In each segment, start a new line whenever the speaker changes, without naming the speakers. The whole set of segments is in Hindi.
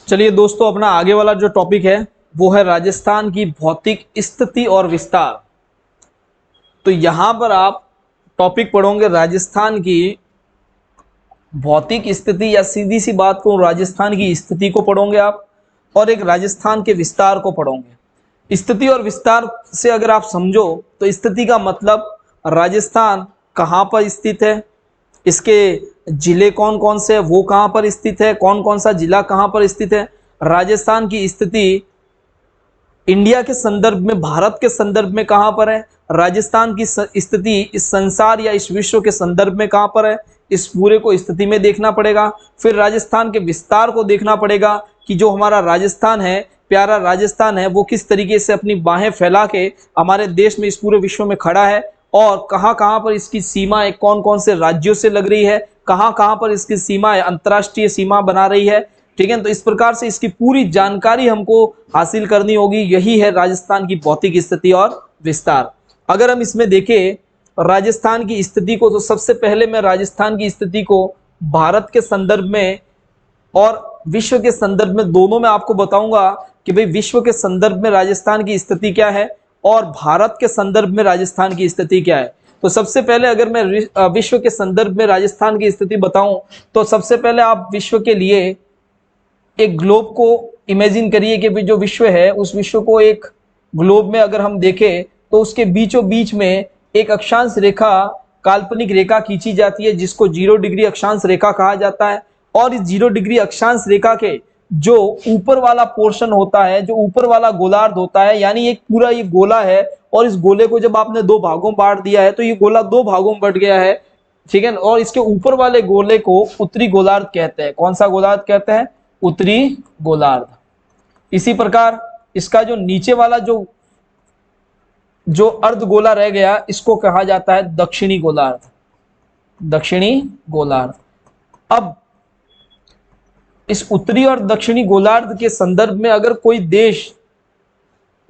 चलिए दोस्तों, अपना आगे वाला जो टॉपिक है वो है राजस्थान की भौतिक स्थिति और विस्तार। तो यहां पर आप टॉपिक पढ़ोगे राजस्थान की भौतिक स्थिति, या सीधी सी बात को राजस्थान की स्थिति को पढ़ोगे आप, और एक राजस्थान के विस्तार को पढ़ोगे। स्थिति और विस्तार से अगर आप समझो तो स्थिति का मतलब राजस्थान कहाँ पर स्थित है, इसके जिले कौन कौन से, वो कहाँ पर स्थित है, कौन कौन सा जिला कहाँ पर स्थित है। राजस्थान की स्थिति इंडिया के संदर्भ में, भारत के संदर्भ में कहाँ पर है, राजस्थान की स्थिति इस संसार या इस विश्व के संदर्भ में कहाँ पर है, इस पूरे को स्थिति में देखना पड़ेगा। फिर राजस्थान के विस्तार को देखना पड़ेगा कि जो हमारा राजस्थान है, प्यारा राजस्थान है, वो किस तरीके से अपनी बाहें फैला के हमारे देश में, इस पूरे विश्व में खड़ा है, और कहाँ कहाँ पर इसकी सीमाएं कौन कौन से राज्यों से लग रही है, कहाँ कहाँ पर इसकी सीमाएं अंतर्राष्ट्रीय सीमा बना रही है। ठीक है, तो इस प्रकार से इसकी पूरी जानकारी हमको हासिल करनी होगी। यही है राजस्थान की भौतिक स्थिति और विस्तार। अगर हम इसमें देखें राजस्थान की स्थिति को, तो सबसे पहले मैं राजस्थान की स्थिति को भारत के संदर्भ में और विश्व के संदर्भ में, दोनों में आपको बताऊंगा कि भाई विश्व के संदर्भ में राजस्थान की स्थिति क्या है और भारत के संदर्भ में राजस्थान की स्थिति क्या है। तो सबसे पहले अगर मैं विश्व के संदर्भ में राजस्थान की स्थिति बताऊं, तो सबसे पहले आप विश्व के लिए एक ग्लोब को इमेजिन करिए कि जो विश्व है, उस विश्व को एक ग्लोब में अगर हम देखें तो उसके बीचों बीच में एक अक्षांश रेखा, काल्पनिक रेखा खींची जाती है, जिसको 0 डिग्री अक्षांश रेखा कहा जाता है। और इस 0 डिग्री अक्षांश रेखा के जो ऊपर वाला पोर्शन होता है, जो ऊपर वाला गोलार्ध होता है, यानी एक पूरा ये गोला है, और इस गोले को जब आपने 2 भागों में बांट दिया है तो ये गोला 2 भागों में बट गया है। ठीक है, और इसके ऊपर वाले गोले को उत्तरी गोलार्ध कहते हैं। कौन सा गोलार्ध कहते हैं? उत्तरी गोलार्ध। इसी प्रकार इसका जो नीचे वाला जो अर्धगोला रह गया, इसको कहा जाता है दक्षिणी गोलार्ध। दक्षिणी गोलार्ध। अब इस उत्तरी और दक्षिणी गोलार्ध के संदर्भ में अगर कोई देश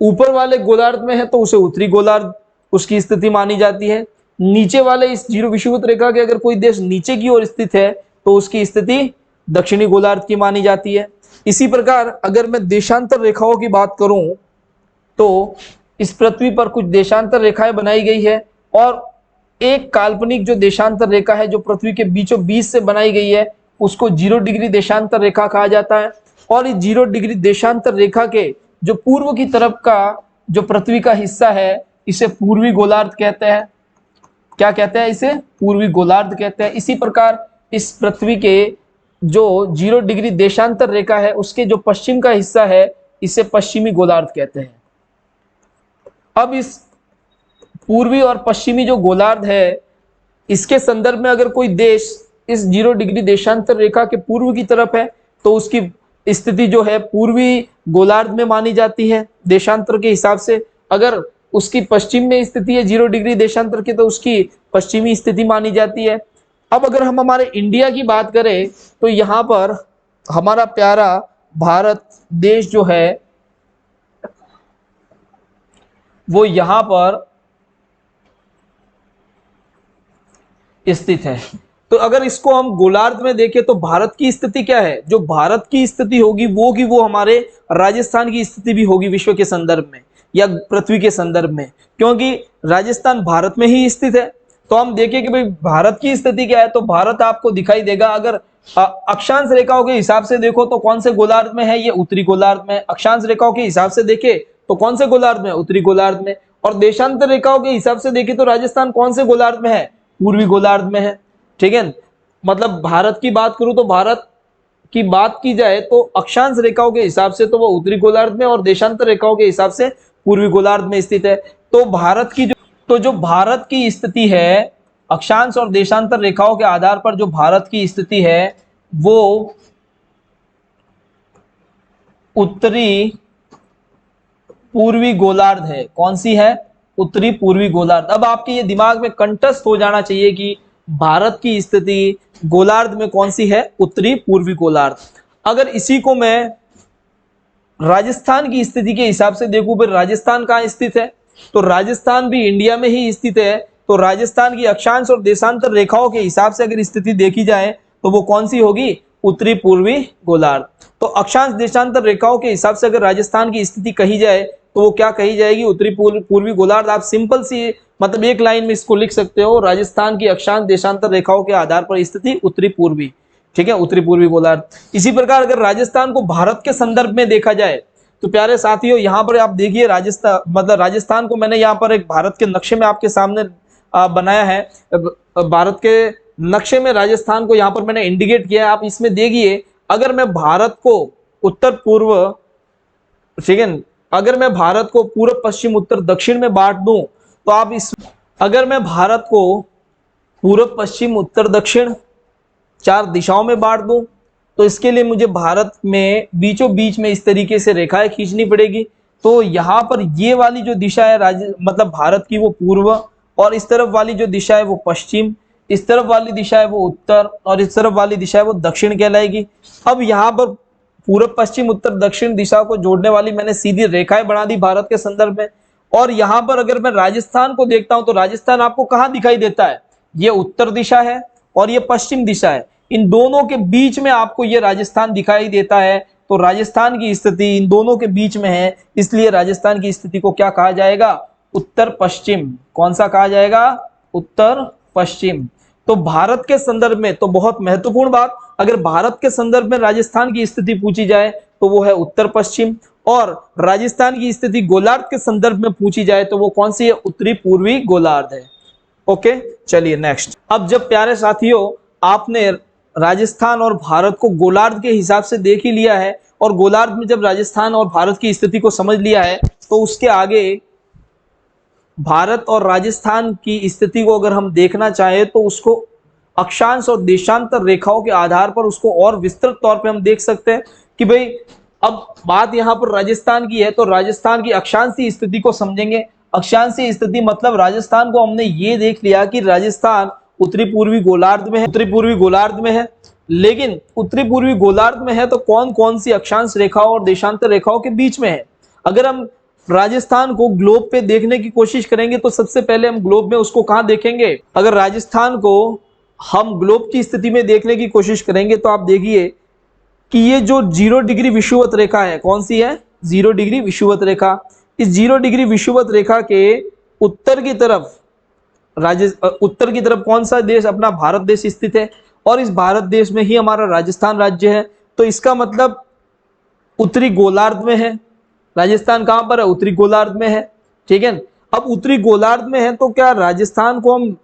ऊपर वाले गोलार्ध में है तो उसे उत्तरी गोलार्ध उसकी स्थिति मानी जाती है। नीचे वाले इस 0 विषुवत रेखा के अगर कोई देश नीचे की ओर स्थित है तो उसकी स्थिति दक्षिणी गोलार्ध की मानी जाती है। इसी प्रकार अगर मैं देशांतर रेखाओं की बात करूं तो इस पृथ्वी पर कुछ देशांतर रेखाएं बनाई गई है, और एक काल्पनिक जो देशांतर रेखा है जो पृथ्वी के बीचों बीच से बनाई गई है, उसको 0 डिग्री देशांतर रेखा कहा जाता है। और इस 0 डिग्री देशांतर रेखा के जो पूर्व की तरफ का जो पृथ्वी का हिस्सा है, इसे पूर्वी गोलार्ध कहते हैं। क्या कहते हैं? इसे पूर्वी गोलार्ध कहते हैं। इसी प्रकार इस पृथ्वी के जो 0 डिग्री देशांतर रेखा है, उसके जो पश्चिम का हिस्सा है, इसे पश्चिमी गोलार्ध कहते हैं। अब इस पूर्वी और पश्चिमी जो गोलार्ध है, इसके संदर्भ में अगर कोई देश इस 0 डिग्री देशांतर रेखा के पूर्व की तरफ है तो उसकी स्थिति जो है पूर्वी गोलार्ध में मानी जाती है देशांतर के हिसाब से। अगर उसकी पश्चिम में स्थिति है 0 डिग्री देशांतर की, तो उसकी पश्चिमी स्थिति मानी जाती है। अब अगर हम हमारे इंडिया की बात करें तो यहाँ पर हमारा प्यारा भारत देश जो है वो यहाँ पर स्थित है। तो अगर इसको हम गोलार्ध में देखें तो भारत की स्थिति क्या है? जो भारत की स्थिति होगी वो हमारे राजस्थान की स्थिति भी होगी विश्व के संदर्भ में या पृथ्वी के संदर्भ में, क्योंकि राजस्थान भारत में ही स्थित है। तो हम देखें कि भाई भारत की स्थिति क्या है, तो भारत आपको दिखाई देगा। अगर अक्षांश रेखाओं के हिसाब से देखो तो कौन से गोलार्ध में है? ये उत्तरी गोलार्ध में। अक्षांश रेखाओं के हिसाब से देखे तो कौन से गोलार्ध में? उत्तरी गोलार्ध में। और देशांतर रेखाओं के हिसाब से देखे तो राजस्थान कौन से गोलार्ध में है? पूर्वी गोलार्ध में है। ठीक है, मतलब भारत की बात करूं तो भारत की बात की जाए तो अक्षांश रेखाओं के हिसाब से तो वो उत्तरी गोलार्ध में, और देशांतर रेखाओं के हिसाब से पूर्वी गोलार्ध में स्थित है। तो जो भारत की स्थिति है, अक्षांश और देशांतर रेखाओं के आधार पर जो भारत की स्थिति है वो उत्तरी पूर्वी गोलार्ध है। कौन सी है? उत्तरी पूर्वी गोलार्ध। अब आपके ये दिमाग में कंठस्थ हो जाना चाहिए कि भारत की स्थिति गोलार्ध में कौन सी है? उत्तरी पूर्वी गोलार्ध। अगर इसी को मैं राजस्थान की स्थिति के हिसाब से देखूं, फिर राजस्थान कहाँ स्थित है? तो राजस्थान भी इंडिया में ही स्थित है। तो राजस्थान की अक्षांश और देशांतर रेखाओं के हिसाब से अगर स्थिति देखी जाए तो वो कौन सी होगी? उत्तरी पूर्वी गोलार्ध। तो अक्षांश देशांतर रेखाओं के हिसाब से अगर राजस्थान की स्थिति कही जाए तो वो क्या कही जाएगी, उत्तरी पूर्वी गोलार्ध। आप सिंपल सी मतलब एक लाइन में इसको लिख सकते हो, राजस्थान की अक्षांश देशांतर रेखाओं के आधार पर स्थिति उत्तरी पूर्वी, ठीक है, उत्तरी पूर्वी गोलार्ध। इसी प्रकार अगर राजस्थान को भारत के संदर्भ में देखा जाए तो प्यारे साथियों यहाँ पर आप देखिए, राजस्थान मतलब राजस्थान को मैंने यहाँ पर एक भारत के नक्शे में आपके सामने बनाया है। भारत के नक्शे में राजस्थान को यहाँ पर मैंने इंडिकेट किया है। आप इसमें देखिए, अगर मैं भारत को उत्तर पूर्व, ठीक है, अगर मैं भारत को पूर्व पश्चिम उत्तर दक्षिण में बांट दूं तो आप इस, अगर मैं भारत को पूर्व पश्चिम उत्तर दक्षिण 4 दिशाओं में बांट दूं तो इसके लिए मुझे भारत में बीचों बीच में इस तरीके से रेखाएं खींचनी पड़ेगी। तो यहाँ पर ये वाली जो दिशा है मतलब भारत की वो पूर्व, और इस तरफ वाली जो दिशा है वो पश्चिम, इस तरफ वाली दिशा है वो उत्तर, और इस तरफ वाली दिशा है वो दक्षिण कहलाएगी। अब यहाँ पर पूर्व पश्चिम उत्तर दक्षिण दिशा को जोड़ने वाली मैंने सीधी रेखाएं बना दी भारत के संदर्भ में। और यहाँ पर अगर मैं राजस्थान को देखता हूं तो राजस्थान आपको कहाँ दिखाई देता है, ये उत्तर दिशा है और ये पश्चिम दिशा है, इन दोनों के बीच में आपको ये राजस्थान दिखाई देता है। तो राजस्थान की स्थिति इन दोनों के बीच में है, इसलिए राजस्थान की स्थिति को क्या कहा जाएगा, उत्तर पश्चिम। कौन सा कहा जाएगा, उत्तर पश्चिम। तो भारत के संदर्भ में तो बहुत महत्वपूर्ण बात, अगर भारत के संदर्भ में राजस्थान की स्थिति पूछी जाए तो वो है उत्तर पश्चिम, और राजस्थान की स्थिति गोलार्ध के संदर्भ में पूछी जाए तो वो कौन सी है, उत्तरी पूर्वी गोलार्ध है। ओके, चलिए नेक्स्ट। अब जब प्यारे साथियों आपने राजस्थान और भारत को गोलार्ध के हिसाब से देख ही लिया है, और गोलार्ध में जब राजस्थान और भारत की स्थिति को समझ लिया है, तो उसके आगे भारत और राजस्थान की स्थिति को अगर हम देखना चाहें तो उसको अक्षांश और देशांतर रेखाओं के आधार पर उसको और विस्तृत तौर पे हम देख सकते हैं कि भाई अब बात यहाँ पर राजस्थान की है तो राजस्थान की अक्षांशीय स्थिति को समझेंगे। अक्षांशीय स्थिति मतलब राजस्थान को हमने ये देख लिया कि राजस्थान उत्तरी पूर्वी गोलार्ध में है, उत्तरी पूर्वी गोलार्ध में है, लेकिन उत्तरी पूर्वी गोलार्ध में है तो कौन कौन सी अक्षांश रेखाओं और देशांतर रेखाओं के बीच में है। अगर हम राजस्थान को ग्लोब पे देखने की कोशिश करेंगे तो सबसे पहले हम ग्लोब में उसको कहाँ देखेंगे, अगर राजस्थान को हम ग्लोब की स्थिति में देखने की कोशिश करेंगे तो आप देखिए कि ये जो 0 डिग्री विषुवत रेखा है, कौन सी है, 0 डिग्री विषुवत रेखा। इस 0 डिग्री विषुवत रेखा के उत्तर की तरफ उत्तर की तरफ कौन सा देश, अपना भारत देश स्थित है, और इस भारत देश में ही हमारा राजस्थान राज्य है। तो इसका मतलब उत्तरी गोलार्ध में है, राजस्थान कहां पर है, उत्तरी गोलार्ध में है, ठीक है। अब उत्तरी गोलार्ध में है तो क्या राजस्थान को हम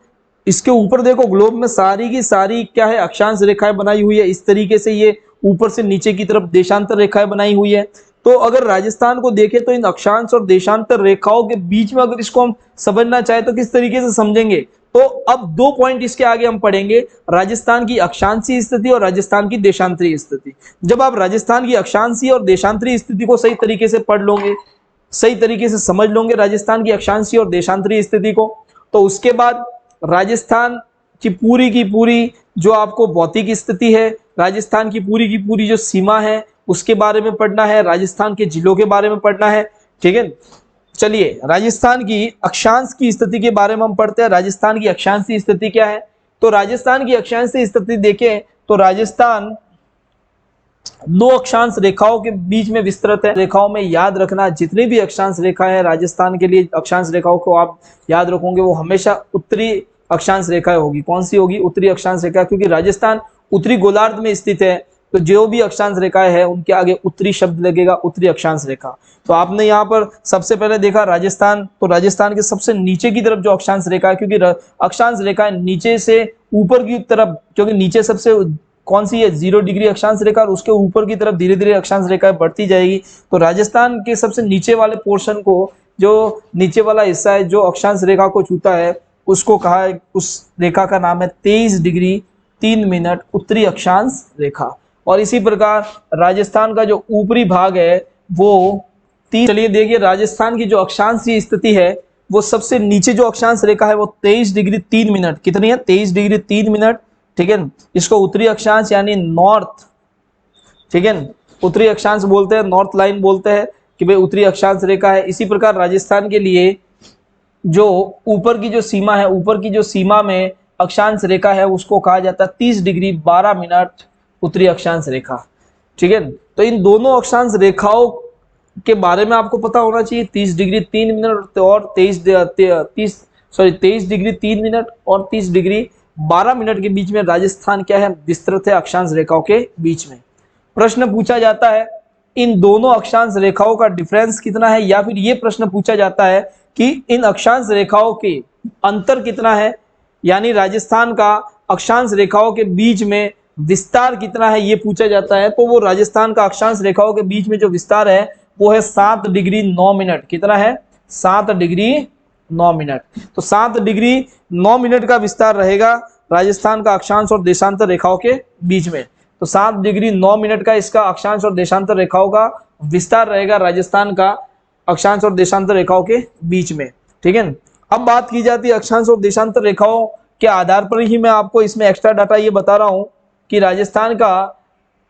इसके ऊपर देखो, ग्लोब में सारी की सारी क्या है, अक्षांश रेखाएं बनाई हुई है, इस तरीके से ये ऊपर से नीचे की तरफ देशांतर रेखाएं बनाई हुई है। तो अगर राजस्थान को देखें तो इन अक्षांश और देशांतर रेखाओं के बीच में अगर इसको हम समझना चाहे तो किस तरीके से समझेंगे, तो अब 2 पॉइंट इसके आगे हम पढ़ेंगे, राजस्थान की अक्षांशीय स्थिति और राजस्थान की देशांतरीय स्थिति। जब आप राजस्थान की अक्षांशीय और देशांतरीय स्थिति को सही तरीके से पढ़ लोगे, सही तरीके से समझ लोगे राजस्थान की अक्षांशीय और देशांतरीय स्थिति को, तो उसके बाद राजस्थान की पूरी जो आपको भौतिक स्थिति है, राजस्थान की पूरी जो सीमा है उसके बारे में पढ़ना है, राजस्थान के जिलों के बारे में पढ़ना है, ठीक है। चलिए राजस्थान की अक्षांश की स्थिति के बारे में हम पढ़ते हैं। राजस्थान की अक्षांशीय स्थिति क्या है, तो राजस्थान की अक्षांशीय स्थिति देखें तो राजस्थान 2 अक्षांश रेखाओं के बीच में विस्तृत है। रेखाओं में याद रखना, जितनी भी अक्षांश रेखा है राजस्थान के लिए, अक्षांश रेखाओं को आप याद रखोगे वो हमेशा उत्तरी अक्षांश रेखा होगी। कौन सी होगी, उत्तरी अक्षांश रेखा, क्योंकि राजस्थान उत्तरी गोलार्ध में स्थित है तो जो भी अक्षांश रेखाएं है उनके आगे उत्तरी शब्द लगेगा, उत्तरी अक्षांश रेखा। तो आपने यहाँ पर सबसे पहले देखा राजस्थान, तो राजस्थान के सबसे नीचे की तरफ जो अक्षांश रेखा है, क्योंकि अक्षांश रेखाएं नीचे से ऊपर की तरफ, क्योंकि नीचे सबसे कौन सी है, 0 डिग्री अक्षांश रेखा, और उसके ऊपर की तरफ धीरे धीरे अक्षांश रेखाएं बढ़ती जाएगी। तो राजस्थान के सबसे नीचे वाले पोर्शन को, जो नीचे वाला हिस्सा है जो अक्षांश रेखा को छूता है, उसको कहा है, उस रेखा का नाम है 23 डिग्री 3 मिनट उत्तरी अक्षांश रेखा। और इसी प्रकार राजस्थान का जो ऊपरी भाग है वो चलिए देखिए राजस्थान की जो अक्षांशीय स्थिति है वो सबसे नीचे जो अक्षांश रेखा है वो 23 डिग्री 3 मिनट, कितनी है, 23 डिग्री 3 मिनट, ठीक है। इसको उत्तरी अक्षांश यानी नॉर्थ, ठीक है, उत्तरी अक्षांश बोलते हैं, नॉर्थ लाइन बोलते हैं कि भाई उत्तरी अक्षांश रेखा है। इसी प्रकार राजस्थान के लिए जो ऊपर की जो सीमा है, ऊपर की जो सीमा में अक्षांश रेखा है उसको कहा जाता है 30 डिग्री 12 मिनट उत्तरी अक्षांश रेखा। ठीक है, तो इन दोनों अक्षांश रेखाओं के बारे में आपको पता होना चाहिए। 30 डिग्री 3 मिनट और 23 डिग्री 3 मिनट और 30 डिग्री 12 मिनट के बीच में राजस्थान क्या है, विस्तृत है अक्षांश रेखाओं के बीच में। प्रश्न पूछा जाता है इन दोनों अक्षांश रेखाओं का डिफरेंस कितना है, या फिर ये प्रश्न पूछा जाता है कि इन अक्षांश रेखाओं के अंतर कितना है, यानी राजस्थान का अक्षांश रेखाओं के बीच में विस्तार कितना है, ये पूछा जाता है। तो वो राजस्थान का अक्षांश रेखाओं के बीच में जो विस्तार है वो है 7 डिग्री 9 मिनट। कितना है? 7 डिग्री 9 मिनट। तो 7 डिग्री 9 मिनट का विस्तार रहेगा राजस्थान का अक्षांश और देशांतर रेखाओं के बीच में। तो 7 डिग्री 9 मिनट का इसका अक्षांश और देशांतर रेखाओं का विस्तार रहेगा राजस्थान का अक्षांश और देशांतर रेखाओं के बीच में। ठीक है, अब बात की जाती है अक्षांश और देशांतर रेखाओं के आधार पर ही मैं आपको इसमें एक्स्ट्रा डाटा ये बता रहा हूं कि राजस्थान का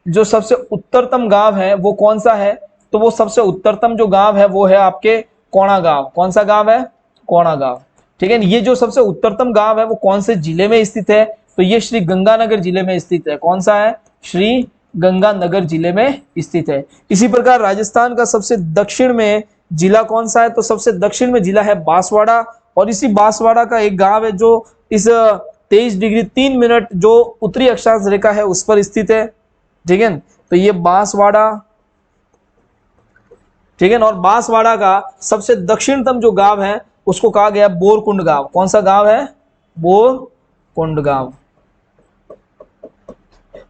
जो सबसे उत्तरतम गांव है वो कौन सा है। तो वो सबसे उत्तरतम जो गांव है वो है आपके कोणा गांव। कौन सा गांव है? कोणा गांव। ठीक है, ये जो सबसे उत्तरतम गांव है वो कौन से जिले में स्थित है? तो ये श्री गंगानगर जिले में स्थित है। कौन सा है? श्री गंगानगर जिले में स्थित है। इसी प्रकार राजस्थान का सबसे दक्षिण में जिला कौन सा है? तो सबसे दक्षिण में जिला है बांसवाड़ा, और इसी बांसवाड़ा का एक गांव है जो इस 23 डिग्री 3 मिनट जो उत्तरी अक्षांश रेखा है उस पर स्थित है। ठीक है, तो ये बांसवाड़ा। ठीक है, और बांसवाड़ा का सबसे दक्षिणतम जो गांव है उसको कहा गया बोरकुंड गांव। कौन सा गांव है? बोरकुंड गांव।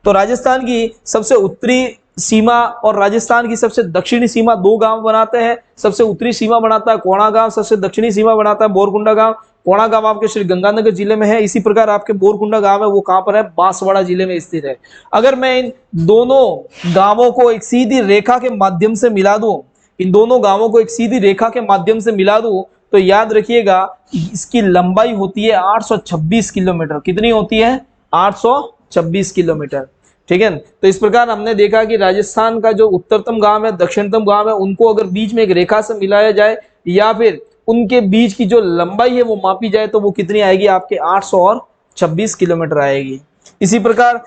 तो राजस्थान की सबसे उत्तरी सीमा और राजस्थान की सबसे दक्षिणी सीमा दो गांव बनाते हैं। सबसे उत्तरी सीमा बनाता है कोणा गांव, सबसे दक्षिणी सीमा बनाता है बोरकुंडा गांव। कोणा गांव आपके श्री गंगानगर जिले में है। इसी प्रकार आपके बोरकुंडा गांव है वो कहां पर है? बांसवाड़ा जिले में स्थित है। अगर मैं इन दोनों गांवों को एक सीधी रेखा के माध्यम से मिला दूं, इन दोनों गांवों को एक सीधी रेखा के माध्यम से मिला दूं, तो याद रखिएगा इसकी लंबाई होती है 826 किलोमीटर। कितनी होती है? 826 किलोमीटर। ठीक है, तो इस प्रकार हमने देखा कि राजस्थान का जो उत्तरतम गांव है, दक्षिणतम गांव है, उनको अगर बीच में एक रेखा से मिलाया जाए या फिर उनके बीच की जो लंबाई है वो मापी जाए तो वो कितनी आएगी? आपके 826 किलोमीटर आएगी। इसी प्रकार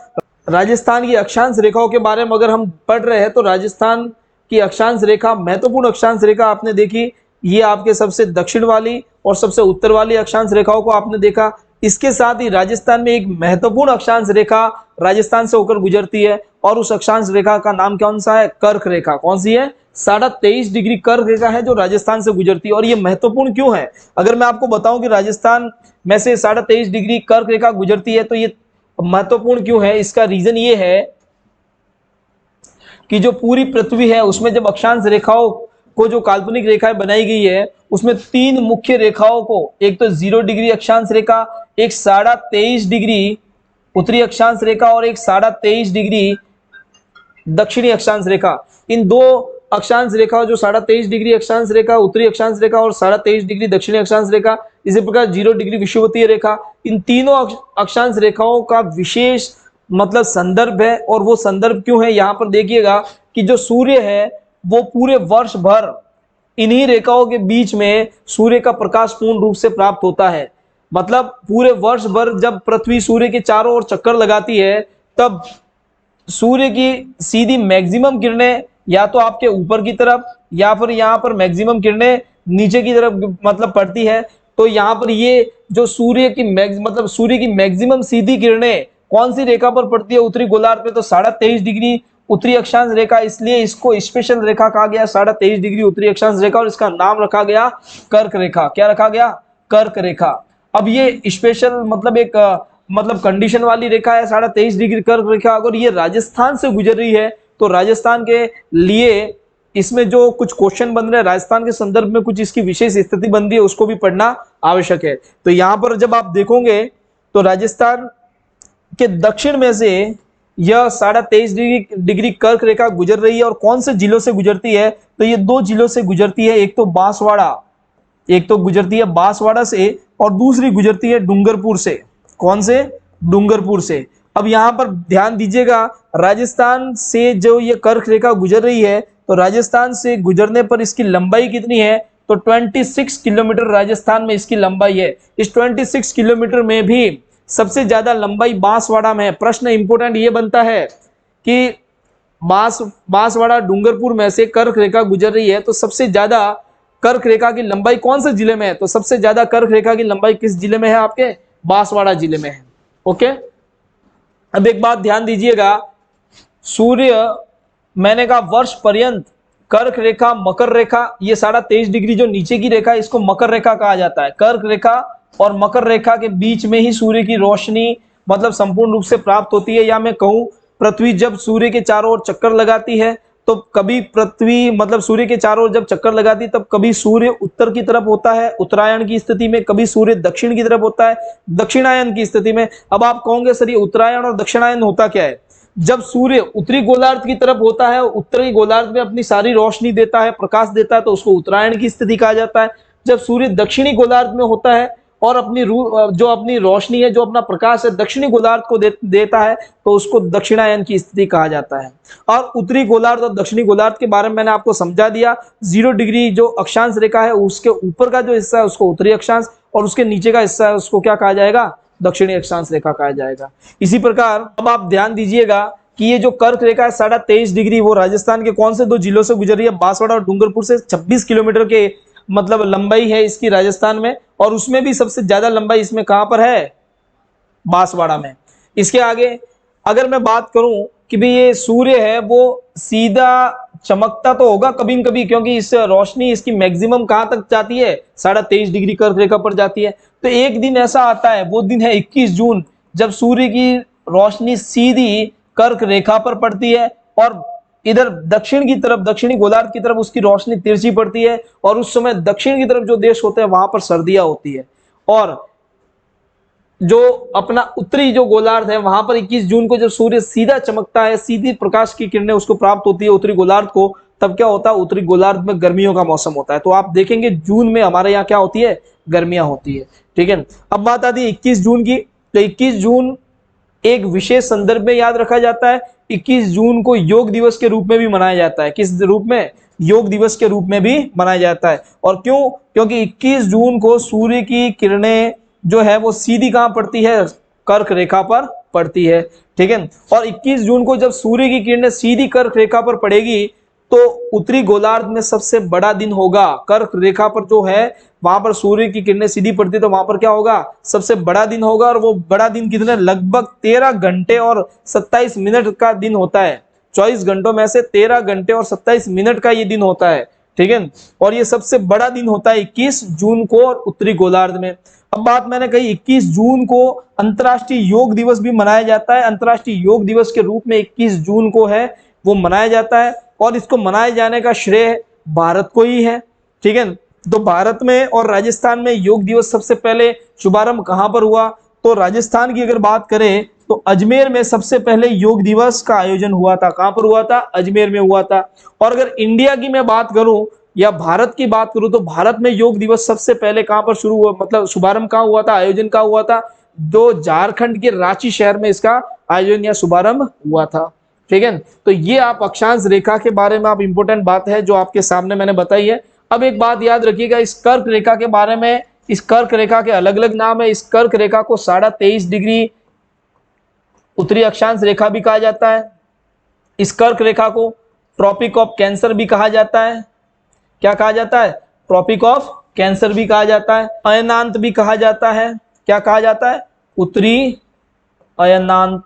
राजस्थान की अक्षांश रेखाओं के बारे में अगर हम पढ़ रहे हैं तो राजस्थान की अक्षांश रेखा, महत्वपूर्ण अक्षांश रेखा आपने देखी, ये आपके सबसे दक्षिण वाली और सबसे उत्तर वाली अक्षांश रेखाओं को आपने देखा। इसके साथ ही राजस्थान में एक महत्वपूर्ण अक्षांश रेखा राजस्थान से होकर गुजरती है और उस अक्षांश रेखा का नाम कौन सा है? कर्क रेखा। कौन सी है? 23.5 डिग्री कर्क रेखा है जो राजस्थान से गुजरती है। और ये महत्वपूर्ण क्यों है? अगर मैं आपको बताऊं कि राजस्थान में से 23.5 डिग्री कर्क रेखा गुजरती है तो ये महत्वपूर्ण क्यों है, इसका रीजन ये है कि जो पूरी पृथ्वी है उसमें जब अक्षांश रेखाओं को जो काल्पनिक रेखाएं बनाई गई है उसमें तीन मुख्य रेखाओं को, एक तो 0 डिग्री अक्षांश रेखा, एक 23.5 डिग्री उत्तरी अक्षांश रेखा और एक 23.5 डिग्री दक्षिणी अक्षांश रेखा, इन दो अक्षांश रेखा जो 23.5 डिग्री अक्षांश रेखा उत्तरी अक्षांश रेखा और 23.5 डिग्री दक्षिणी अक्षांश रेखा, इसी प्रकार 0 डिग्री विषुवतीय रेखा, इन तीनों अक्षांश रेखाओं का विशेष मतलब संदर्भ है। और वो संदर्भ क्यों है, यहां पर देखिएगा कि जो सूर्य है वो पूरे वर्ष भर इन्हीं रेखाओं के बीच में सूर्य का प्रकाश पूर्ण रूप से प्राप्त होता है। मतलब पूरे वर्ष भर जब पृथ्वी सूर्य के चारों ओर चक्कर लगाती है तब सूर्य की सीधी मैक्सिमम किरणें या तो आपके ऊपर की तरफ या फिर यहाँ पर मैक्सिमम किरणें नीचे की तरफ मतलब पड़ती है। तो यहाँ पर ये जो सूर्य की मतलब सूर्य की मैक्सिमम सीधी किरणें कौन सी रेखा पर पड़ती है? उत्तरी गोलार्ध पे। तो 23.5 डिग्री उत्तरी अक्षांश रेखा, इसलिए इसको स्पेशल रेखा कहा गया 23.5 डिग्री उत्तरी अक्षांश रेखा और इसका नाम रखा गया कर्क रेखा। क्या रखा गया? कर्क रेखा। अब ये स्पेशल मतलब एक मतलब कंडीशन वाली रेखा है 23.5 डिग्री कर्क रेखा। अगर ये राजस्थान से गुजर रही है तो राजस्थान के लिए इसमें जो कुछ क्वेश्चन बन रहे हैं राजस्थान के संदर्भ में कुछ इसकी विशेष स्थिति बन रही है उसको भी पढ़ना आवश्यक है। तो यहाँ पर जब आप देखोगे तो राजस्थान के दक्षिण में से यह 23.5 डिग्री कर्क रेखा गुजर रही है और कौन से जिलों से गुजरती है? तो ये दो जिलों से गुजरती है, एक तो बांसवाड़ा, एक तो गुजरती है बांसवाड़ा से और दूसरी गुजरती है डूंगरपुर से। कौन से? डूंगरपुर से। अब यहां पर ध्यान दीजिएगा राजस्थान से जो ये कर्क रेखा गुजर रही है तो राजस्थान से गुजरने पर इसकी लंबाई कितनी है? तो 26 किलोमीटर राजस्थान में इसकी लंबाई है। इस 26 किलोमीटर में भी सबसे ज्यादा लंबाई बांसवाड़ा में है। प्रश्न इंपोर्टेंट ये बनता है कि बांसवाड़ा डूंगरपुर में से कर्क रेखा गुजर रही है, तो सबसे ज्यादा कर्क रेखा की लंबाई कौन से जिले में है? तो सबसे ज्यादा कर्क रेखा की लंबाई किस जिले में है? आपके बांसवाड़ा जिले में है। ओके, अब एक बात ध्यान दीजिएगा, सूर्य, मैंने कहा वर्ष पर्यंत कर्क रेखा, मकर रेखा, ये 23.5 डिग्री जो नीचे की रेखा है इसको मकर रेखा कहा जाता है। कर्क रेखा और मकर रेखा के बीच में ही सूर्य की रोशनी मतलब संपूर्ण रूप से प्राप्त होती है। या मैं कहूं, पृथ्वी जब सूर्य के चारों ओर चक्कर लगाती है तो कभी पृथ्वी मतलब सूर्य के चारों ओर जब चक्कर लगाती है तब कभी सूर्य उत्तर की तरफ होता है उत्तरायण की स्थिति में, कभी सूर्य दक्षिण की तरफ होता है दक्षिणायन की स्थिति में। अब आप कहोगे सर ये उत्तरायण और दक्षिणायन होता क्या है? जब सूर्य उत्तरी गोलार्ध की तरफ होता है, उत्तरी गोलार्ध में अपनी सारी रोशनी देता है, प्रकाश देता है, तो उसको उत्तरायण की स्थिति कहा जाता है। जब सूर्य दक्षिणी गोलार्ध में होता है और जो अपनी रोशनी है, जो अपना प्रकाश है दक्षिणी गोलार्ध को देता है, तो उसको दक्षिणायन की स्थिति कहा जाता है। और उत्तरी गोलार्ध और दक्षिणी गोलार्ध के बारे में मैंने आपको समझा दिया। 0 डिग्री जो अक्षांश रेखा है उसके ऊपर का जो हिस्सा है उसको उत्तरी अक्षांश, और उसके नीचे का हिस्सा है उसको क्या कहा जाएगा? दक्षिणी अक्षांश रेखा कहा जाएगा। इसी प्रकार अब आप ध्यान दीजिएगा कि ये जो कर्क रेखा है 23.5 डिग्री, वो राजस्थान के कौन से 2 जिलों से गुजर रही है? बांसवाड़ा और डूंगरपुर से 26 किलोमीटर के मतलब लंबाई है इसकी राजस्थान में, और उसमें भी सबसे ज्यादा लंबाई इसमें कहां पर है? बांसवाड़ा में। इसके आगे अगर मैं बात करूं कि भाई ये सूर्य है वो सीधा चमकता तो होगा कभी न कभी, क्योंकि इस रोशनी इसकी मैक्सिमम कहां तक जाती है? 23.5 डिग्री कर्क रेखा पर जाती है। तो एक दिन ऐसा आता है, वो दिन है 21 जून, जब सूर्य की रोशनी सीधी कर्क रेखा पर पड़ती है और इधर दक्षिण की तरफ, दक्षिणी गोलार्ध की तरफ उसकी रोशनी तिरछी पड़ती है, और उस समय दक्षिण की तरफ जो देश होते हैं वहां पर सर्दियां होती है, और जो अपना उत्तरी जो गोलार्ध है वहां पर 21 जून को जब सूर्य सीधा चमकता है, सीधी प्रकाश की किरणें उसको प्राप्त होती है उत्तरी गोलार्ध को, तब क्या होता है? उत्तरी गोलार्ध में गर्मियों का मौसम होता है। तो आप देखेंगे जून में हमारे यहाँ क्या होती है? गर्मियां होती है। ठीक है, अब बात आती है 21 जून की। तो 21 जून एक विशेष संदर्भ में याद रखा जाता है। 21 जून को योग दिवस के रूप में भी मनाया जाता है। किस रूप में? योग दिवस के रूप में भी मनाया जाता है। और क्यों? क्योंकि 21 जून को सूर्य की किरणें जो है वो सीधी कहां पड़ती है? कर्क रेखा पर पड़ती है। ठीक है, और 21 जून को जब सूर्य की किरणें सीधी कर्क रेखा पर पड़ेगी तो उत्तरी गोलार्ध में सबसे बड़ा दिन होगा। कर्क रेखा पर जो है वहां पर सूर्य की किरणें सीधी पड़ती, तो वहां पर क्या होगा? सबसे बड़ा दिन होगा। और वो बड़ा दिन कितने? लगभग 13 घंटे और 27 मिनट का दिन होता है। 24 घंटों में से 13 घंटे और 27 मिनट का ये दिन होता है। ठीक है, और ये सबसे बड़ा दिन होता है 21 जून को और उत्तरी गोलार्ध में। अब बात मैंने कही 21 जून को अंतर्राष्ट्रीय योग दिवस भी मनाया जाता है। अंतर्राष्ट्रीय योग दिवस के रूप में 21 जून को है वो मनाया जाता है, और इसको मनाए जाने का श्रेय भारत को ही है। ठीक है, तो भारत में और राजस्थान में योग दिवस सबसे पहले शुभारंभ कहां पर हुआ? तो राजस्थान की अगर बात करें तो अजमेर में सबसे पहले योग दिवस का आयोजन हुआ था। कहां पर हुआ था? अजमेर में हुआ था। और अगर इंडिया की मैं बात करूं या भारत की बात करूं तो भारत में योग दिवस सबसे पहले कहां पर शुरू हुआ, मतलब शुभारंभ कहां हुआ था, आयोजन कहां हुआ था? जो झारखंड के रांची शहर में इसका आयोजन या शुभारंभ हुआ था। ठीक है, तो ये आप अक्षांश रेखा के बारे में आप इंपोर्टेंट बात है जो आपके सामने मैंने बताई है। अब एक बात याद रखिएगा इस कर्क रेखा के बारे में। इस कर्क रेखा के अलग अलग नाम है। इस कर्क रेखा को 23.5 डिग्री उत्तरी अक्षांश रेखा भी कहा जाता है। इस कर्क रेखा को ट्रॉपिक ऑफ कैंसर भी कहा जाता है। क्या कहा जाता है? ट्रॉपिक ऑफ कैंसर भी कहा जाता है। अयनांत भी कहा जाता है। क्या कहा जाता है? उत्तरी अयनांत।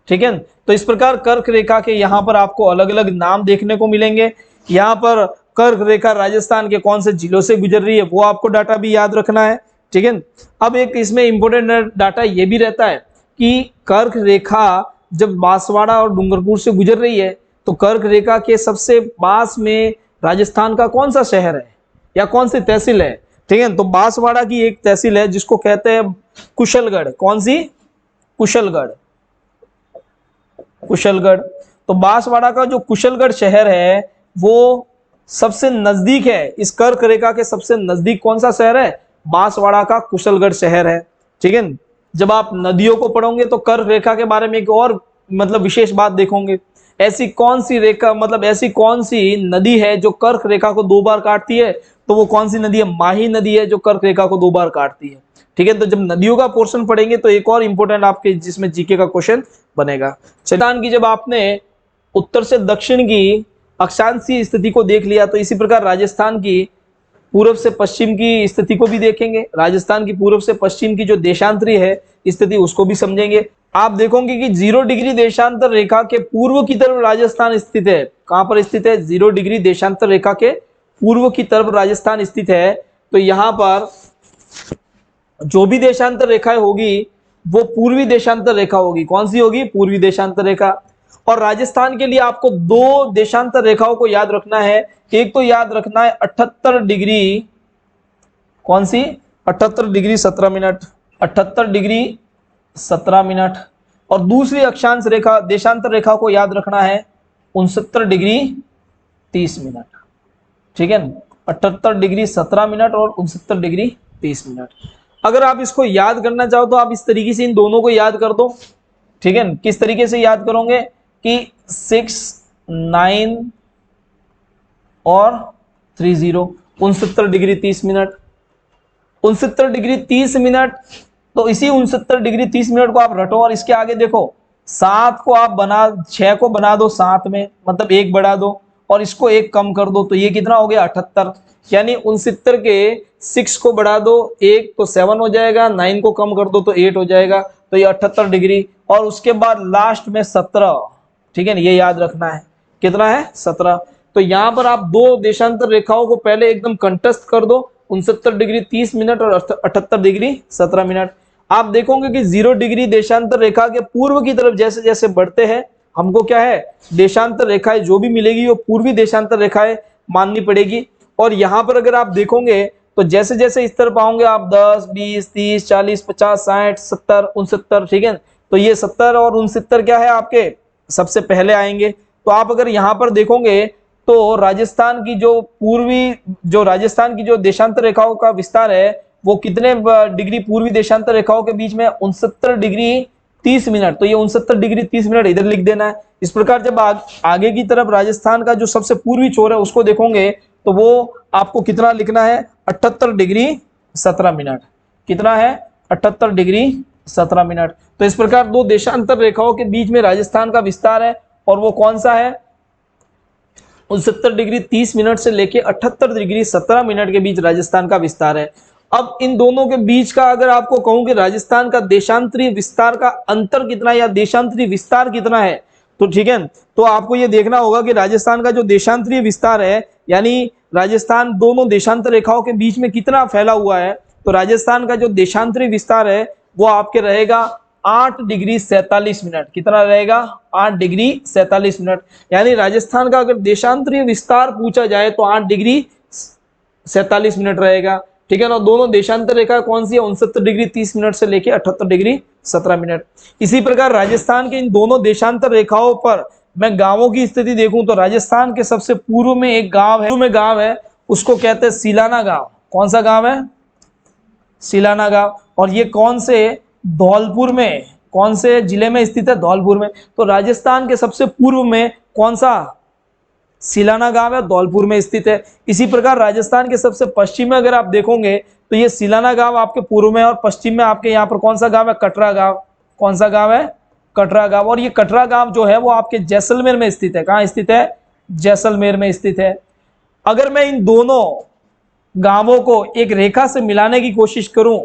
ठीक है, तो इस प्रकार कर्क रेखा के यहाँ पर आपको अलग अलग नाम देखने को मिलेंगे। यहाँ पर कर्क रेखा राजस्थान के कौन से जिलों से गुजर रही है वो आपको डाटा भी याद रखना है। ठीक है, अब एक इसमें इंपोर्टेंट डाटा ये भी रहता है कि कर्क रेखा जब बांसवाड़ा और डूंगरपुर से गुजर रही है तो कर्क रेखा के सबसे पास में राजस्थान का कौन सा शहर है या कौन सी तहसील है? ठीक है, तो बांसवाड़ा की एक तहसील है जिसको कहते हैं कुशलगढ़। कौन सी? कुशलगढ़। कुशलगढ़। तो बांसवाड़ा का जो कुशलगढ़ शहर है वो सबसे नजदीक है। इस कर्क रेखा के सबसे नजदीक कौन सा शहर है? बांसवाड़ा का कुशलगढ़ शहर है। ठीक है, जब आप नदियों को पढ़ोगे तो कर्क रेखा के बारे में एक और मतलब विशेष बात देखोगे। ऐसी कौन सी रेखा मतलब ऐसी कौन सी नदी है जो कर्क रेखा को 2 बार काटती है? तो वो कौन सी नदी है? माही नदी है जो कर्क रेखा को 2 बार काटती है। ठीक है। तो जब नदियों का पोर्शन पढ़ेंगे तो एक और इंपॉर्टेंट आपके जिसमें जीके का क्वेश्चन बनेगा। राजस्थान की जब आपने उत्तर से दक्षिण की अक्षांशीय स्थिति को देख लिया, तो इसी प्रकार राजस्थान की पूर्व से पश्चिम की स्थिति को भी देखेंगे। राजस्थान की पूर्व से पश्चिम की जो देशांतरी है स्थिति उसको भी समझेंगे। आप देखोगे कि 0 डिग्री देशांतर रेखा के पूर्व की तरफ राजस्थान स्थित है। कहां पर स्थित है? 0 डिग्री देशांतर रेखा के पूर्व की तरफ राजस्थान स्थित है। तो यहां पर जो भी देशांतर रेखाएं होगी वो पूर्वी देशांतर रेखा होगी। कौन सी होगी? पूर्वी देशांतर रेखा। और राजस्थान के लिए आपको 2 देशांतर रेखाओं को याद रखना है। एक तो याद रखना है 78 डिग्री, कौन सी? 78 डिग्री 17 मिनट, 78 डिग्री 17 मिनट। और दूसरी अक्षांश रेखा देशांतर रेखा को याद रखना है 69 डिग्री 30 मिनट। ठीक है, 78 डिग्री 17 मिनट और 69 डिग्री 30 मिनट। अगर आप इसको याद करना चाहो तो आप इस तरीके से इन दोनों को याद कर दो। ठीक है, किस तरीके से याद करोगे कि 6, 9 और 30, 69 डिग्री 30 मिनट, 69 डिग्री 30 मिनट। तो इसी 69 डिग्री 30 मिनट को आप रटो और इसके आगे देखो 7 को आप बना 6 को बना दो 7 में, मतलब 1 बढ़ा दो और इसको 1 कम कर दो, तो ये कितना हो गया? 78। यानी 69 के 6 को बढ़ा दो 1 तो 7 हो जाएगा, 9 को कम कर दो तो 8 हो जाएगा, तो ये 78 डिग्री। और उसके बाद लास्ट में 17। ठीक है ना, ये याद रखना है। कितना है? 17। तो यहां पर आप 2 देशांतर रेखाओं को पहले एकदम कंटस्ट कर दो, 69 डिग्री 30 मिनट और 78 डिग्री 17 मिनट। आप देखोगे कि 0 डिग्री देशांतर रेखा के पूर्व की तरफ जैसे जैसे बढ़ते हैं हमको क्या है? देशांतर रेखाएं जो भी मिलेगी वो पूर्वी देशांतर रेखाएं माननी पड़ेगी। और यहां पर अगर आप देखोगे तो जैसे जैसे इस तरफ आओगे आप 10, 20, 30, 40, 50, 60, 70, 69। ठीक है, तो ये 70 और 69 क्या है? आपके सबसे पहले आएंगे। तो आप अगर यहाँ पर देखोगे तो राजस्थान की जो राजस्थान की जो देशांतर रेखाओं का विस्तार है वो कितने डिग्री पूर्वी देशांतर रेखाओं के बीच में? 69 डिग्री 30 मिनट। तो ये 69 डिग्री 30 मिनट इधर लिख देना है। इस प्रकार जब आगे की तरफ राजस्थान का जो सबसे पूर्वी छोर है उसको देखोगे तो वो आपको कितना लिखना है? 78 डिग्री 17 मिनट। कितना है? 78 डिग्री 17 मिनट। तो इस प्रकार 2 देशांतर रेखाओं के बीच में राजस्थान का विस्तार है और वो कौन सा है? 69 डिग्री 30 मिनट से लेके 78 डिग्री 17 मिनट के बीच राजस्थान का विस्तार है। अब इन दोनों के बीच का अगर आपको कहूं कि राजस्थान का देशांतरी विस्तार का अंतर कितना है या देशांतरी विस्तार कितना है, तो ठीक है, तो आपको ये देखना होगा कि राजस्थान का जो देशांतरीय विस्तार है यानी राजस्थान दोनों देशांतर रेखाओं के बीच में कितना फैला हुआ है, तो राजस्थान का जो देशांतरीय विस्तार है वो आपके रहेगा 8 डिग्री 47 मिनट। कितना रहेगा? 8 डिग्री 47 मिनट। यानी राजस्थान का अगर देशांतरीय विस्तार पूछा जाए तो 8 डिग्री 47 मिनट रहेगा। ठीक है ना, दोनों देशांतर रेखा कौन सी है? 69 डिग्री 30 मिनट से लेके 78 डिग्री 17 मिनट। इसी प्रकार राजस्थान के इन दोनों देशांतर रेखाओं पर मैं गांवों की स्थिति देखूं तो राजस्थान के सबसे पूर्व में एक गांव है उसको कहते हैं सिलाना गांव। कौन सा गांव है? सिलाना गांव। और ये कौन से? धौलपुर में। कौन से जिले में स्थित है? धौलपुर में। तो राजस्थान के सबसे पूर्व में कौन सा? सिलाना गांव है, धौलपुर में स्थित है। इसी प्रकार राजस्थान के सबसे पश्चिम में अगर आप देखोगे तो ये सिलाना गांव आपके पूर्व में और पश्चिम में आपके यहाँ पर कौन सा गांव है? कटरा गांव। कौन सा गांव है? कटरा गांव। और ये कटरा गांव जो है वो आपके जैसलमेर में स्थित है। कहाँ स्थित है? जैसलमेर में स्थित है। अगर मैं इन दोनों गांवों को एक रेखा से मिलाने की कोशिश करूं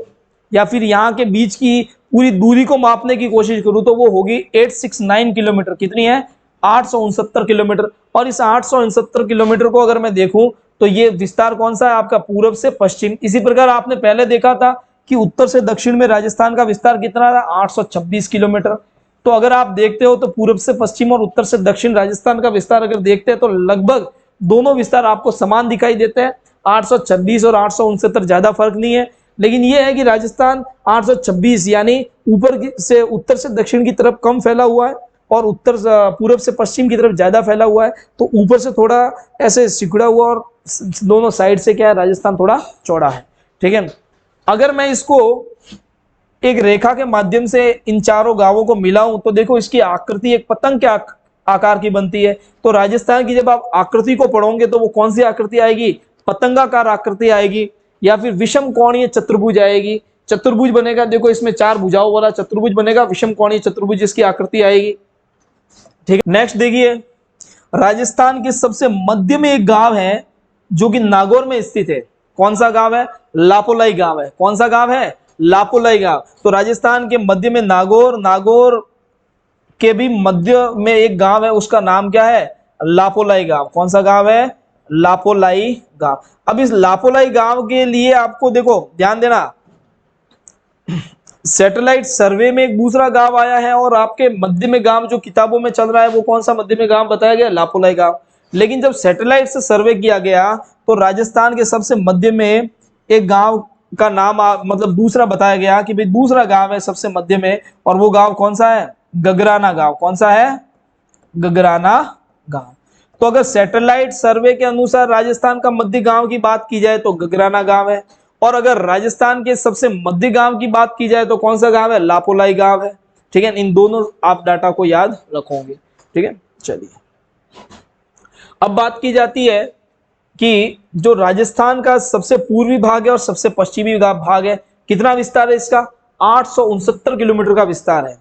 या फिर यहाँ के बीच की पूरी दूरी को मापने की कोशिश करूं तो वो होगी 869 किलोमीटर। कितनी है? 869 किलोमीटर। और इस 869 किलोमीटर को अगर मैं देखूं तो ये विस्तार कौन सा है? आपका पूर्व से पश्चिम। इसी प्रकार आपने पहले देखा था कि उत्तर से दक्षिण में राजस्थान का विस्तार कितना था? 826 किलोमीटर। तो अगर आप देखते हो तो पूर्व से पश्चिम और उत्तर से दक्षिण राजस्थान का विस्तार अगर देखते हैं तो लगभग दोनों विस्तार आपको समान दिखाई देते हैं। 826 और 869 ज्यादा फर्क नहीं है, लेकिन यह है कि राजस्थान 826 यानी ऊपर से उत्तर से दक्षिण की तरफ कम फैला हुआ है और उत्तर पूर्व से पश्चिम की तरफ ज्यादा फैला हुआ है। तो ऊपर से थोड़ा ऐसे सिकुड़ा हुआ और दोनों साइड से क्या है? राजस्थान थोड़ा चौड़ा है। ठीक है, अगर मैं इसको एक रेखा के माध्यम से इन चारों गांवों को मिलाऊं तो देखो इसकी आकृति एक पतंग के आकार की बनती है। तो राजस्थान की जब आप आकृति को पढ़ोगे तो वो कौन सी आकृति आएगी? पतंगाकार आकृति आएगी या फिर विषम कोणीय चतुर्भुज आएगी। चतुर्भुज बनेगा, देखो इसमें 4 भुजाओं वाला चतुर्भुज बनेगा, विषम कोणीय चतुर्भुज इसकी आकृति आएगी। ठीक है, नेक्स्ट देखिए, राजस्थान के सबसे मध्य में एक गांव है जो कि नागौर में स्थित है। कौन सा गांव है? लापोलाई गांव है। कौन सा गांव है? लापोलाई गांव। तो राजस्थान के मध्य में नागौर, नागौर के भी मध्य में एक गांव है, उसका नाम क्या है? लापोलाई गांव। कौन सा गांव है? लापोलाई गांव। अब इस लापोलाई गांव के लिए आपको देखो ध्यान देना, सैटेलाइट सर्वे में एक दूसरा गांव आया है और आपके मध्य में गांव जो किताबों में चल रहा है वो कौन सा मध्य में गांव बताया गया? लापोलाई गांव। लेकिन जब सैटेलाइट से सर्वे किया गया तो राजस्थान के सबसे मध्य में एक गांव का नाम मतलब दूसरा बताया गया कि भाई दूसरा गांव है सबसे मध्य में, और वो गांव कौन सा है? गगराना गांव। कौन सा है? गगराना गांव। तो अगर सैटेलाइट सर्वे के अनुसार राजस्थान का मध्य गांव की बात की जाए तो गगराना गांव है, और अगर राजस्थान के सबसे मध्य गांव की बात की जाए तो कौन सा गांव है? लापोलाई गांव है। ठीक है, इन दोनों आप डाटा को याद रखोगे। ठीक है, चलिए अब बात की जाती है कि जो राजस्थान का सबसे पूर्वी भाग है और सबसे पश्चिमी भाग है, कितना विस्तार है इसका? 869 किलोमीटर का विस्तार है।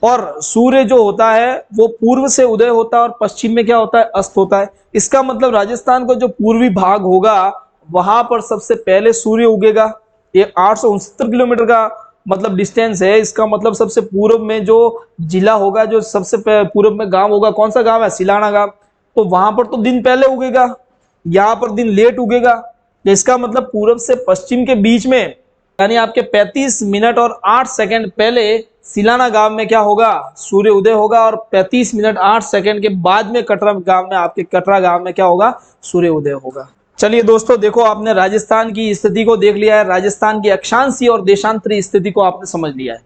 और सूर्य जो होता है वो पूर्व से उदय होता है और पश्चिम में क्या होता है? अस्त होता है। इसका मतलब राजस्थान का जो पूर्वी भाग होगा वहां पर सबसे पहले सूर्य उगेगा। ये 869 किलोमीटर का मतलब डिस्टेंस है। इसका मतलब सबसे पूर्व में जो जिला होगा, जो सबसे पूर्व में गांव होगा, कौन सा गांव है? सिलाना गांव। तो वहां पर तो दिन पहले उगेगा, यहाँ पर दिन लेट उगेगा। इसका मतलब पूर्व से पश्चिम के बीच में यानी आपके 35 मिनट और 8 सेकंड पहले सिलाना गांव में क्या होगा? सूर्य उदय होगा, और 35 मिनट 8 सेकंड के बाद में कटरा गांव में, आपके कटरा गांव में क्या होगा? सूर्य उदय होगा। चलिए दोस्तों, देखो आपने राजस्थान की स्थिति को देख लिया है, राजस्थान की अक्षांशीय और देशांतरीय स्थिति को आपने समझ लिया है।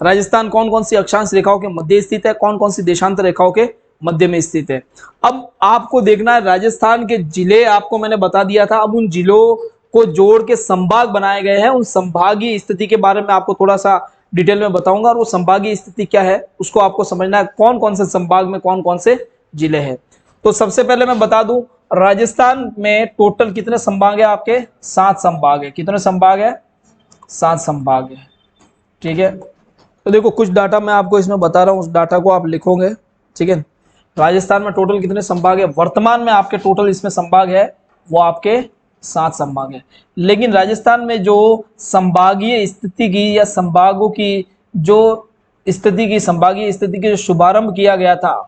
राजस्थान कौन कौन सी अक्षांश रेखाओं के मध्य स्थित है, कौन कौन सी देशांतर रेखाओं के मध्य में स्थित है। अब आपको देखना है राजस्थान के जिले, आपको मैंने बता दिया था। अब उन जिलों को जोड़ के संभाग बनाए गए हैं, उन संभागीय स्थिति के बारे में आपको थोड़ा सा डिटेल में बताऊंगा, और वो संभागीय स्थिति क्या है उसको आपको समझना है, कौन कौन से संभाग में कौन कौन से जिले हैं। तो सबसे पहले मैं बता दूं, राजस्थान में टोटल कितने संभाग है? आपके 7 संभाग है। कितने संभाग है? 7 संभाग है। ठीक है, तो देखो कुछ डाटा मैं आपको इसमें बता रहा हूं, उस डाटा को आप लिखोगे। ठीक है, राजस्थान में टोटल कितने संभाग है? वर्तमान में आपके टोटल इसमें संभाग है वो आपके 7 संभाग है। लेकिन राजस्थान में जो संभागीय स्थिति की या संभागों की जो स्थिति की, संभागीय स्थिति की जो शुभारंभ किया गया था,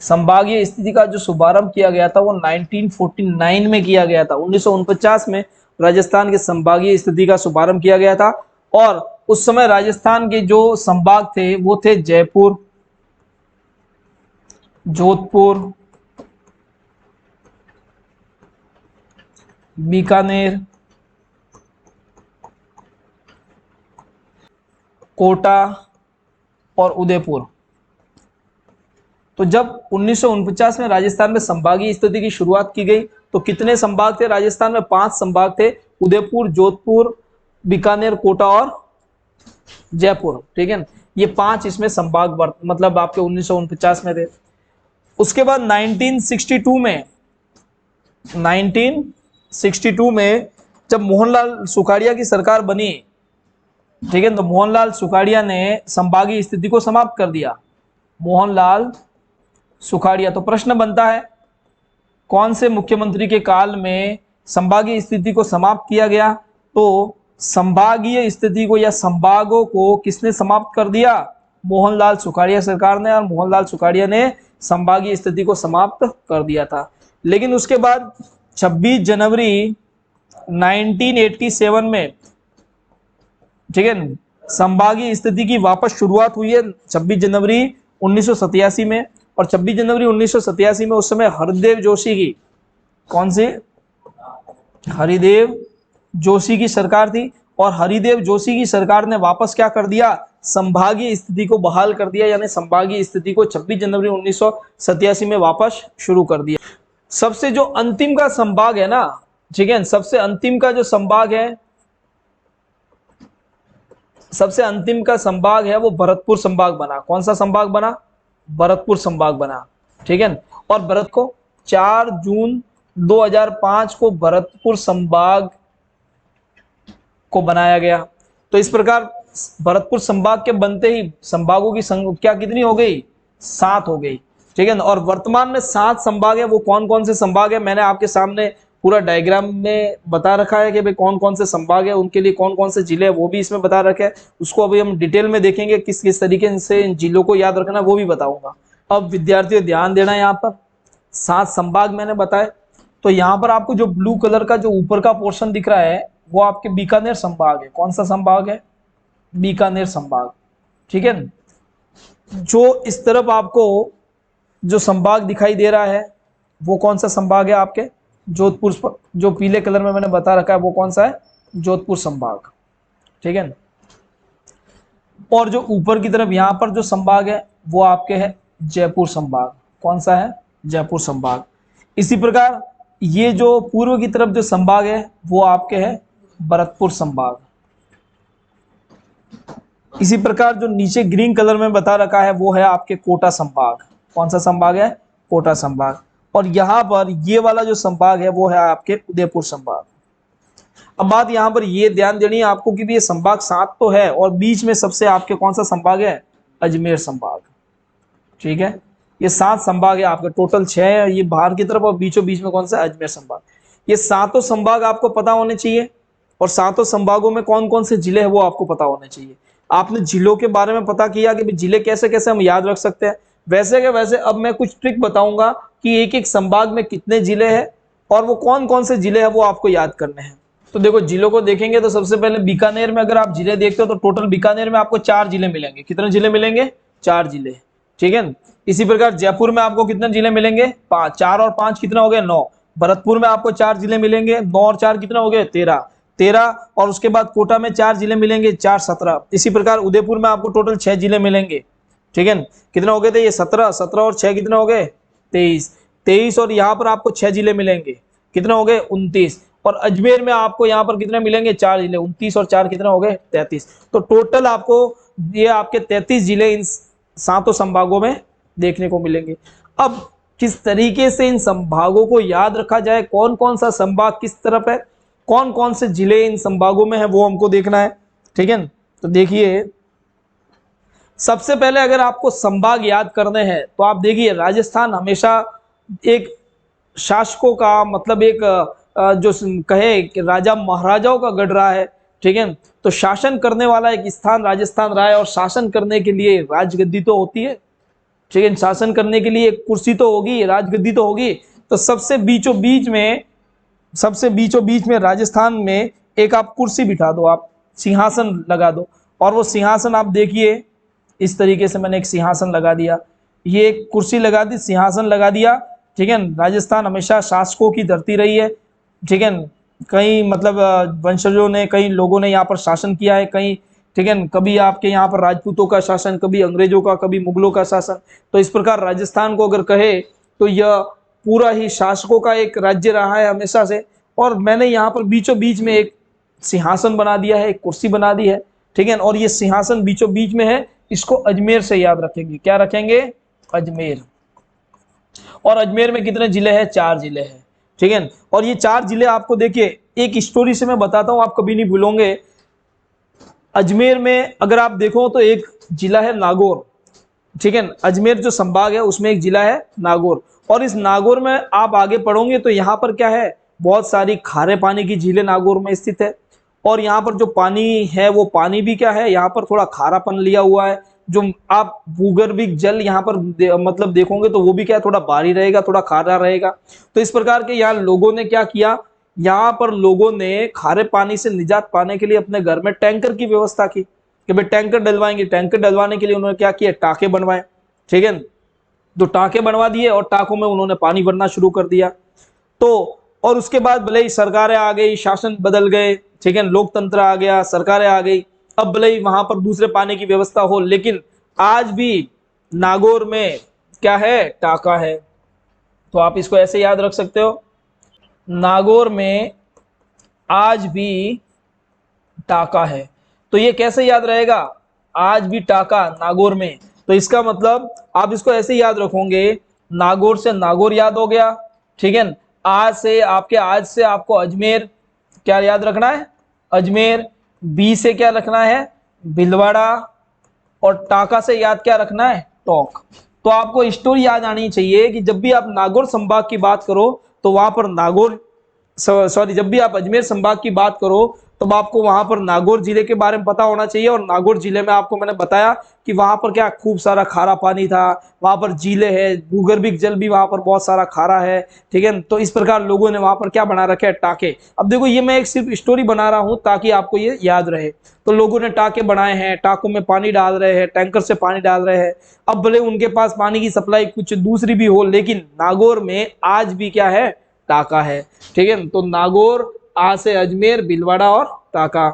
संभागीय स्थिति का जो शुभारंभ किया गया था वो 1949 में किया गया था। 1949 में राजस्थान के संभागीय स्थिति का शुभारंभ किया गया था, और उस समय राजस्थान के जो संभाग थे वो थे जयपुर, जोधपुर, बीकानेर, कोटा और उदयपुर। तो जब 1949 में राजस्थान में संभागीय स्थिति की शुरुआत की गई तो कितने संभाग थे राजस्थान में? 5 संभाग थे, उदयपुर, जोधपुर, बीकानेर, कोटा और जयपुर। ठीक है, ये 5 इसमें संभाग मतलब आपके 1949 में थे। उसके बाद 1962 में जब मोहनलाल सुखाड़िया की सरकार बनी, ठीक है, तो मोहनलाल सुखाड़िया ने संभागीय स्थिति को समाप्त कर दिया। मोहनलाल सुखाड़िया। तो प्रश्न बनता है कौन से मुख्यमंत्री के काल में संभागीय स्थिति को समाप्त किया गया? तो संभागीय स्थिति को या संभागों को किसने समाप्त कर दिया? मोहनलाल सुखाड़िया सरकार ने, और मोहनलाल सुखाड़िया ने संभागीय स्थिति को समाप्त कर दिया था। लेकिन उसके बाद 26 जनवरी 1987 में, ठीक है, संभागीय स्थिति की वापस शुरुआत हुई है 26 जनवरी 1987 में। और 26 जनवरी 1987 में उस समय हरिदेव जोशी की, कौन सी? हरिदेव जोशी की सरकार थी, और हरिदेव जोशी की सरकार ने वापस क्या कर दिया? संभागीय स्थिति को बहाल कर दिया, यानी संभागीय स्थिति को 26 जनवरी 1987 में वापस शुरू कर दिया। सबसे जो अंतिम का संभाग है ना, ठीक है, सबसे अंतिम का जो संभाग है, सबसे अंतिम का संभाग है वो भरतपुर संभाग बना। कौन सा संभाग बना? भरतपुर संभाग बना। ठीक है, और भरत को 4 जून 2005 को भरतपुर संभाग को बनाया गया। तो इस प्रकार भरतपुर संभाग के बनते ही संभागों की संख्या कितनी हो गई? 7 हो गई, ठीक है ना। और वर्तमान में 7 संभाग है। वो कौन कौन से संभाग है मैंने आपके सामने पूरा डायग्राम में बता रखा है कि भाई कौन कौन से संभाग है, उनके लिए कौन कौन से जिले हैं वो भी इसमें बता रखे हैं। उसको अभी हम डिटेल में देखेंगे, किस किस तरीके से इन जिलों को याद रखना वो भी बताऊंगा। अब विद्यार्थियों ध्यान देना, यहाँ पर 7 संभाग मैंने बताए। तो यहाँ पर आपको जो ब्लू कलर का जो ऊपर का पोर्शन दिख रहा है वो आपके बीकानेर संभाग है। कौन सा संभाग है? बीकानेर संभाग, ठीक है। जो इस तरफ आपको जो संभाग दिखाई दे रहा है वो कौन सा संभाग है? आपके जोधपुर, जो पीले कलर में मैंने बता रखा है वो कौन सा है? जोधपुर संभाग, ठीक है। और जो ऊपर की तरफ यहाँ पर जो संभाग है वो आपके है जयपुर संभाग। कौन सा है? जयपुर संभाग। इसी प्रकार ये जो पूर्व की तरफ जो संभाग है वो आपके है भरतपुर संभाग। इसी प्रकार जो नीचे ग्रीन कलर में बता रखा है वो है आपके कोटा संभाग। कौन सा संभाग है? कोटा संभाग। और यहाँ पर ये वाला जो संभाग है वो है आपके उदयपुर संभाग। अब बात यहाँ पर ये ध्यान देनी है आपको कि भी ये संभाग 7 तो है और बीच में सबसे आपके कौन सा संभाग है? अजमेर संभाग, ठीक है। ये 7 संभाग है आपके, टोटल 6 है ये बाहर की तरफ, और बीचों बीच में कौन सा? अजमेर संभाग। ये 7 संभाग आपको पता होने चाहिए। और 7 संभागों में कौन कौन से जिले हैं वो आपको पता होने चाहिए। आपने जिलों के बारे में पता किया कि जिले कैसे कैसे हम याद रख सकते हैं। वैसे के वैसे अब मैं कुछ ट्रिक बताऊंगा कि एक एक संभाग में कितने जिले हैं और वो कौन कौन से जिले हैं वो आपको याद करने हैं। तो देखो जिलों को देखेंगे तो सबसे पहले बीकानेर में अगर आप जिले देखते हो तो टोटल बीकानेर में आपको 4 जिले मिलेंगे। कितने जिले मिलेंगे? 4 जिले, ठीक है। इसी प्रकार जयपुर में आपको कितने जिले मिलेंगे? 5। 4 और 5 कितना हो गए? 9। भरतपुर में आपको 4 जिले मिलेंगे। 9 और 4 कितना हो गए? 13। और उसके बाद कोटा में 4 जिले मिलेंगे, 4 17। इसी प्रकार उदयपुर में आपको टोटल 6 जिले मिलेंगे, ठीक है। कितने हो गए थे ये? 17 और 6 कितने हो गए? 23। और यहाँ पर आपको 6 जिले मिलेंगे, कितने हो गए? 29। और अजमेर में आपको यहाँ पर कितने मिलेंगे? 4 जिले। 29 और 4 कितने हो गए? 33। तो टोटल आपको ये आपके 33 जिले इन 7 संभागों में देखने को मिलेंगे। अब किस तरीके से इन संभागों को याद रखा जाए, कौन कौन सा संभाग किस तरफ है, कौन कौन से जिले इन संभागों में है वो हमको देखना है, ठीक है। तो देखिए सबसे पहले अगर आपको संभाग याद करने हैं तो आप देखिए राजस्थान हमेशा एक शासकों का मतलब एक जो कहे कि राजा महाराजाओं का गढ़ रहा है, ठीक है। तो शासन करने वाला एक स्थान राजस्थान रहा है और शासन करने के लिए राजगद्दी तो होती है, ठीक है। शासन करने के लिए एक कुर्सी तो होगी, राजगद्दी तो होगी। तो सबसे बीचों बीच में राजस्थान में एक आप कुर्सी बिठा दो, आप सिंहासन लगा दो। और वो सिंहासन आप देखिए इस तरीके से मैंने एक सिंहासन लगा दिया, ये एक कुर्सी लगा दी, सिंहासन लगा दिया, ठीक है। राजस्थान हमेशा शासकों की धरती रही है, ठीक है। कई मतलब वंशजों ने, कई लोगों ने यहाँ पर शासन किया है, कई, ठीक है। कभी आपके यहाँ पर राजपूतों का शासन, कभी अंग्रेजों का, कभी मुगलों का शासन। तो इस प्रकार राजस्थान को अगर कहे तो यह पूरा ही शासकों का एक राज्य रहा है हमेशा से। और मैंने यहाँ पर बीचों बीच में एक सिंहासन बना दिया है, एक कुर्सी बना दी है, ठीक है। और ये सिंहासन बीचों बीच में है, इसको अजमेर से याद रखेंगे। क्या रखेंगे? अजमेर। और अजमेर में कितने जिले हैं? 4 जिले हैं, ठीक है। और ये 4 जिले आपको देखिए एक स्टोरी से मैं बताता हूं, आप कभी नहीं भूलोगे। अजमेर में अगर आप देखो तो एक जिला है नागौर, ठीक है। अजमेर जो संभाग है उसमें एक जिला है नागौर। और इस नागौर में आप आगे पढ़ोगे तो यहाँ पर क्या है? बहुत सारी खारे पानी की झीलें नागौर में स्थित है। और यहाँ पर जो पानी है वो पानी भी क्या है? यहाँ पर थोड़ा खारापन लिया हुआ है। जो आप भूगर्भिक जल यहाँ पर मतलब देखोगे तो वो भी क्या है? थोड़ा भारी रहेगा, थोड़ा खारा रहेगा। तो इस प्रकार के यहाँ लोगों ने क्या किया? यहाँ पर लोगों ने खारे पानी से निजात पाने के लिए अपने घर में टैंकर की व्यवस्था की कि भाई टैंकर डलवाएंगे। टैंकर डलवाने के लिए उन्होंने क्या किया? टाँके बनवाए, ठीक है। तो टाँके बनवा दिए और टाँकों में उन्होंने पानी भरना शुरू कर दिया। तो और उसके बाद भले ही सरकारें आ गई, शासन बदल गए, ठीक है, लोकतंत्र आ गया, सरकारें आ गई, अब भले ही वहां पर दूसरे पानी की व्यवस्था हो, लेकिन आज भी नागौर में क्या है? टाका है। तो आप इसको ऐसे याद रख सकते हो, नागौर में आज भी टाका है। तो ये कैसे याद रहेगा? आज भी टाका नागौर में। तो इसका मतलब आप इसको ऐसे याद रखोगे, नागौर से नागौर याद हो गया, ठीक है। आज से आपको अजमेर क्या याद रखना है? अजमेर। बी से क्या रखना है, भीलवाड़ा, और टाका से याद क्या रखना है, टोंक। तो आपको स्टोरी याद आनी चाहिए कि जब भी आप नागौर संभाग की बात करो तो वहां पर नागौर, सॉरी, जब भी आप अजमेर संभाग की बात करो तब आपको वहां पर नागौर जिले के बारे में पता होना चाहिए। और नागौर जिले में आपको मैंने बताया कि वहां पर क्या खूब सारा खारा पानी था, वहां पर झीलें है, भूगर्भिक जल भी वहां पर बहुत सारा खारा है, ठीक है। तो इस प्रकार लोगों ने वहां पर क्या बना रखे है, टाके। अब देखो ये मैं एक सिर्फ स्टोरी बना रहा हूं ताकि आपको ये याद रहे। तो लोगों ने टाके बनाए हैं, टाकों में पानी डाल रहे हैं, टैंकर से पानी डाल रहे हैं। अब भले उनके पास पानी की सप्लाई कुछ दूसरी भी हो, लेकिन नागौर में आज भी क्या है, टाका है, ठीक है। तो नागौर, आ से अजमेर, भीलवाड़ा और टाका।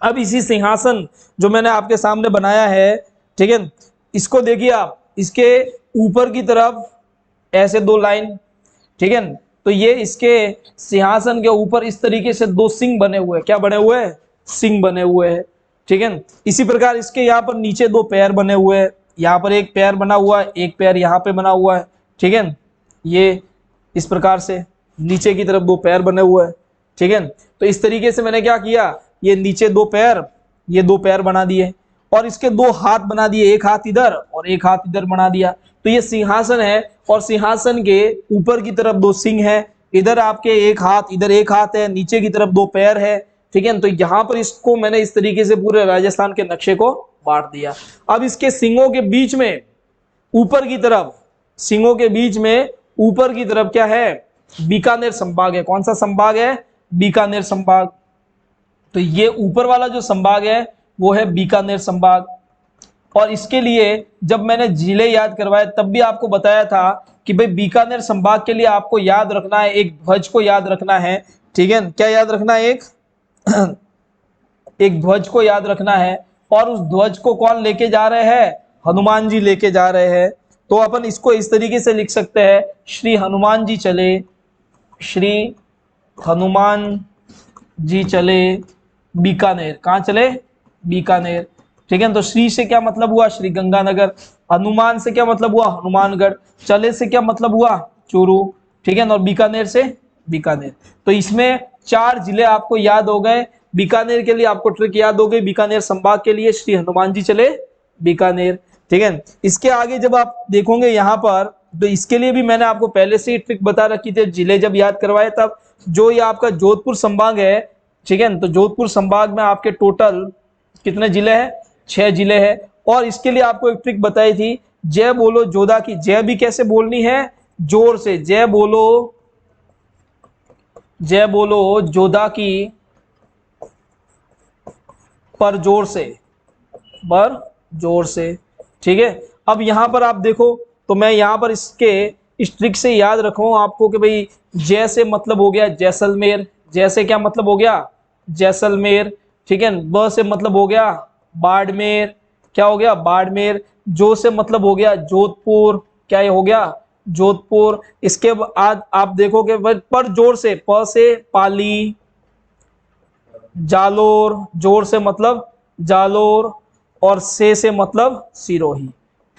अब इसी सिंहासन जो मैंने आपके सामने बनाया है, ठीक है, इसको देखिए आप, इसके ऊपर की तरफ ऐसे दो लाइन, ठीक है। तो ये इसके सिंहासन के ऊपर इस तरीके से दो सिंह बने हुए हैं। क्या बने हुए हैं, सिंह बने हुए हैं, ठीक है। इसी प्रकार इसके यहाँ पर नीचे दो पैर बने हुए हैं, यहाँ पर एक पैर बना हुआ है, एक पैर यहाँ पे बना हुआ है, ठीक है। ये इस प्रकार से नीचे की तरफ दो पैर बने हुए हैं, ठीक है। तो इस तरीके से मैंने क्या किया, ये नीचे दो पैर, ये दो पैर बना दिए, और इसके दो हाथ बना दिए, एक हाथ इधर और एक हाथ इधर बना दिया। तो ये सिंहासन है, और सिंहासन के ऊपर की तरफ दो सिंह है, इधर आपके एक हाथ, इधर एक हाथ है, नीचे की तरफ दो पैर है, ठीक है। तो यहाँ पर इसको मैंने इस तरीके से पूरे राजस्थान के नक्शे को बांट दिया। अब इसके सिंगों के बीच में ऊपर की तरफ, सिंगों के बीच में ऊपर की तरफ क्या है, बीकानेर संभाग है। कौन सा संभाग है, बीकानेर संभाग। तो ये ऊपर वाला जो संभाग है वो है बीकानेर संभाग। और इसके लिए जब मैंने जिले याद करवाए तब भी आपको बताया था कि भाई बीकानेर संभाग के लिए आपको याद रखना है, एक ध्वज को याद रखना है, ठीक है। क्या याद रखना है, एक ध्वज को याद रखना है। और उस ध्वज को कौन लेके जा रहे हैं, हनुमान जी लेके जा रहे हैं। तो अपन इसको इस तरीके से लिख सकते हैं, श्री हनुमान जी चले, श्री हनुमान जी चले बीकानेर। कहाँ चले, बीकानेर, ठीक है। तो श्री से क्या मतलब हुआ, श्री गंगानगर। हनुमान से क्या मतलब हुआ, हनुमानगढ़। चले से क्या मतलब हुआ, चूरू, ठीक है। और बीकानेर से बीकानेर। तो इसमें 4 जिले आपको याद हो गए। बीकानेर के लिए आपको ट्रिक याद हो गई, बीकानेर संभाग के लिए श्री हनुमान जी चले बीकानेर, ठीक है। इसके आगे जब आप देखोगे यहाँ पर, तो इसके लिए भी मैंने आपको पहले से ही ट्रिक बता रखी थी जिले जब याद करवाए तब। जो ये आपका जोधपुर संभाग है, ठीक है। तो जोधपुर संभाग में आपके टोटल कितने जिले हैं, 6 जिले हैं। और इसके लिए आपको एक ट्रिक बताई थी, जय बोलो जोधा की जय भी कैसे बोलनी है, जोर से, जय बोलो, जय बोलो जोधा की पर जोर से, पर जोर से, ठीक है। अब यहां पर आप देखो, तो मैं यहां पर इसके इस ट्रिक से याद रखूं आपको कि भाई जय से मतलब हो गया जैसलमेर, जय से क्या मतलब हो गया, जैसलमेर, ठीक है। ब से मतलब हो गया बाड़मेर, क्या हो गया, बाड़मेर। जो से मतलब हो गया जोधपुर, क्या ये हो गया, जोधपुर। इसके बाद आप देखोगे पर जोर से, प से पाली, जालोर, जोर से मतलब जालोर, और से मतलब सिरोही,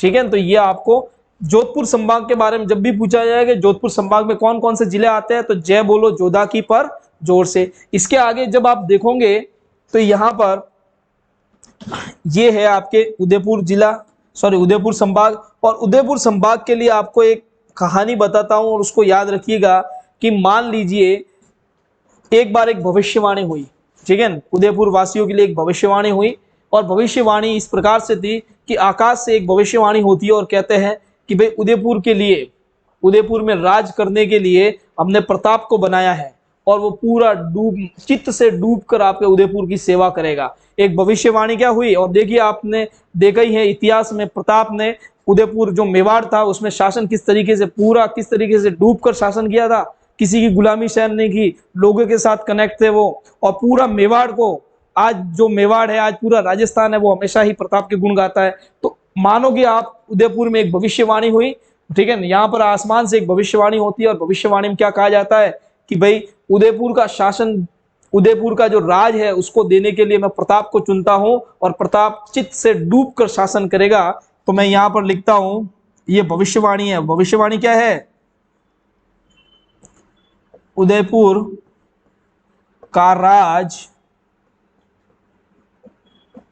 ठीक है। तो ये आपको जोधपुर संभाग के बारे में जब भी पूछा जाएगा जोधपुर संभाग में कौन कौन से जिले आते हैं, तो जय बोलो जोधा की पर जोर से। इसके आगे जब आप देखोगे तो यहाँ पर ये है आपके उदयपुर जिला, सॉरी उदयपुर संभाग। और उदयपुर संभाग के लिए आपको एक कहानी बताता हूं और उसको याद रखिएगा कि मान लीजिए एक बार एक भविष्यवाणी हुई, ठीक है। उदयपुर वासियों के लिए एक भविष्यवाणी हुई, और भविष्यवाणी इस प्रकार से थी कि आकाश से एक भविष्यवाणी होती है और कहते हैं कि भाई उदयपुर के लिए, उदयपुर में राज करने के लिए हमने प्रताप को बनाया है, और वो पूरा डूब, चित्त से डूब कर आपके उदयपुर की सेवा करेगा। एक भविष्यवाणी क्या हुई, और देखिए आपने देखा ही है इतिहास में प्रताप ने उदयपुर जो मेवाड़ था उसमें शासन किस तरीके से, पूरा किस तरीके से डूब कर शासन किया था। किसी की गुलामी सहन नहीं की, लोगों के साथ कनेक्ट थे वो, और पूरा मेवाड़ को, आज जो मेवाड़ है, आज पूरा राजस्थान है, वो हमेशा ही प्रताप के गुण गाता है। तो मानो कि आप उदयपुर में एक भविष्यवाणी हुई, ठीक है। यहाँ पर आसमान से एक भविष्यवाणी होती है, और भविष्यवाणी में क्या कहा जाता है कि भाई उदयपुर का शासन, उदयपुर का जो राज है उसको देने के लिए मैं प्रताप को चुनता हूं, और प्रताप चित्त से डूब कर शासन करेगा। तो मैं यहां पर लिखता हूं, ये भविष्यवाणी है। भविष्यवाणी क्या है, उदयपुर का राज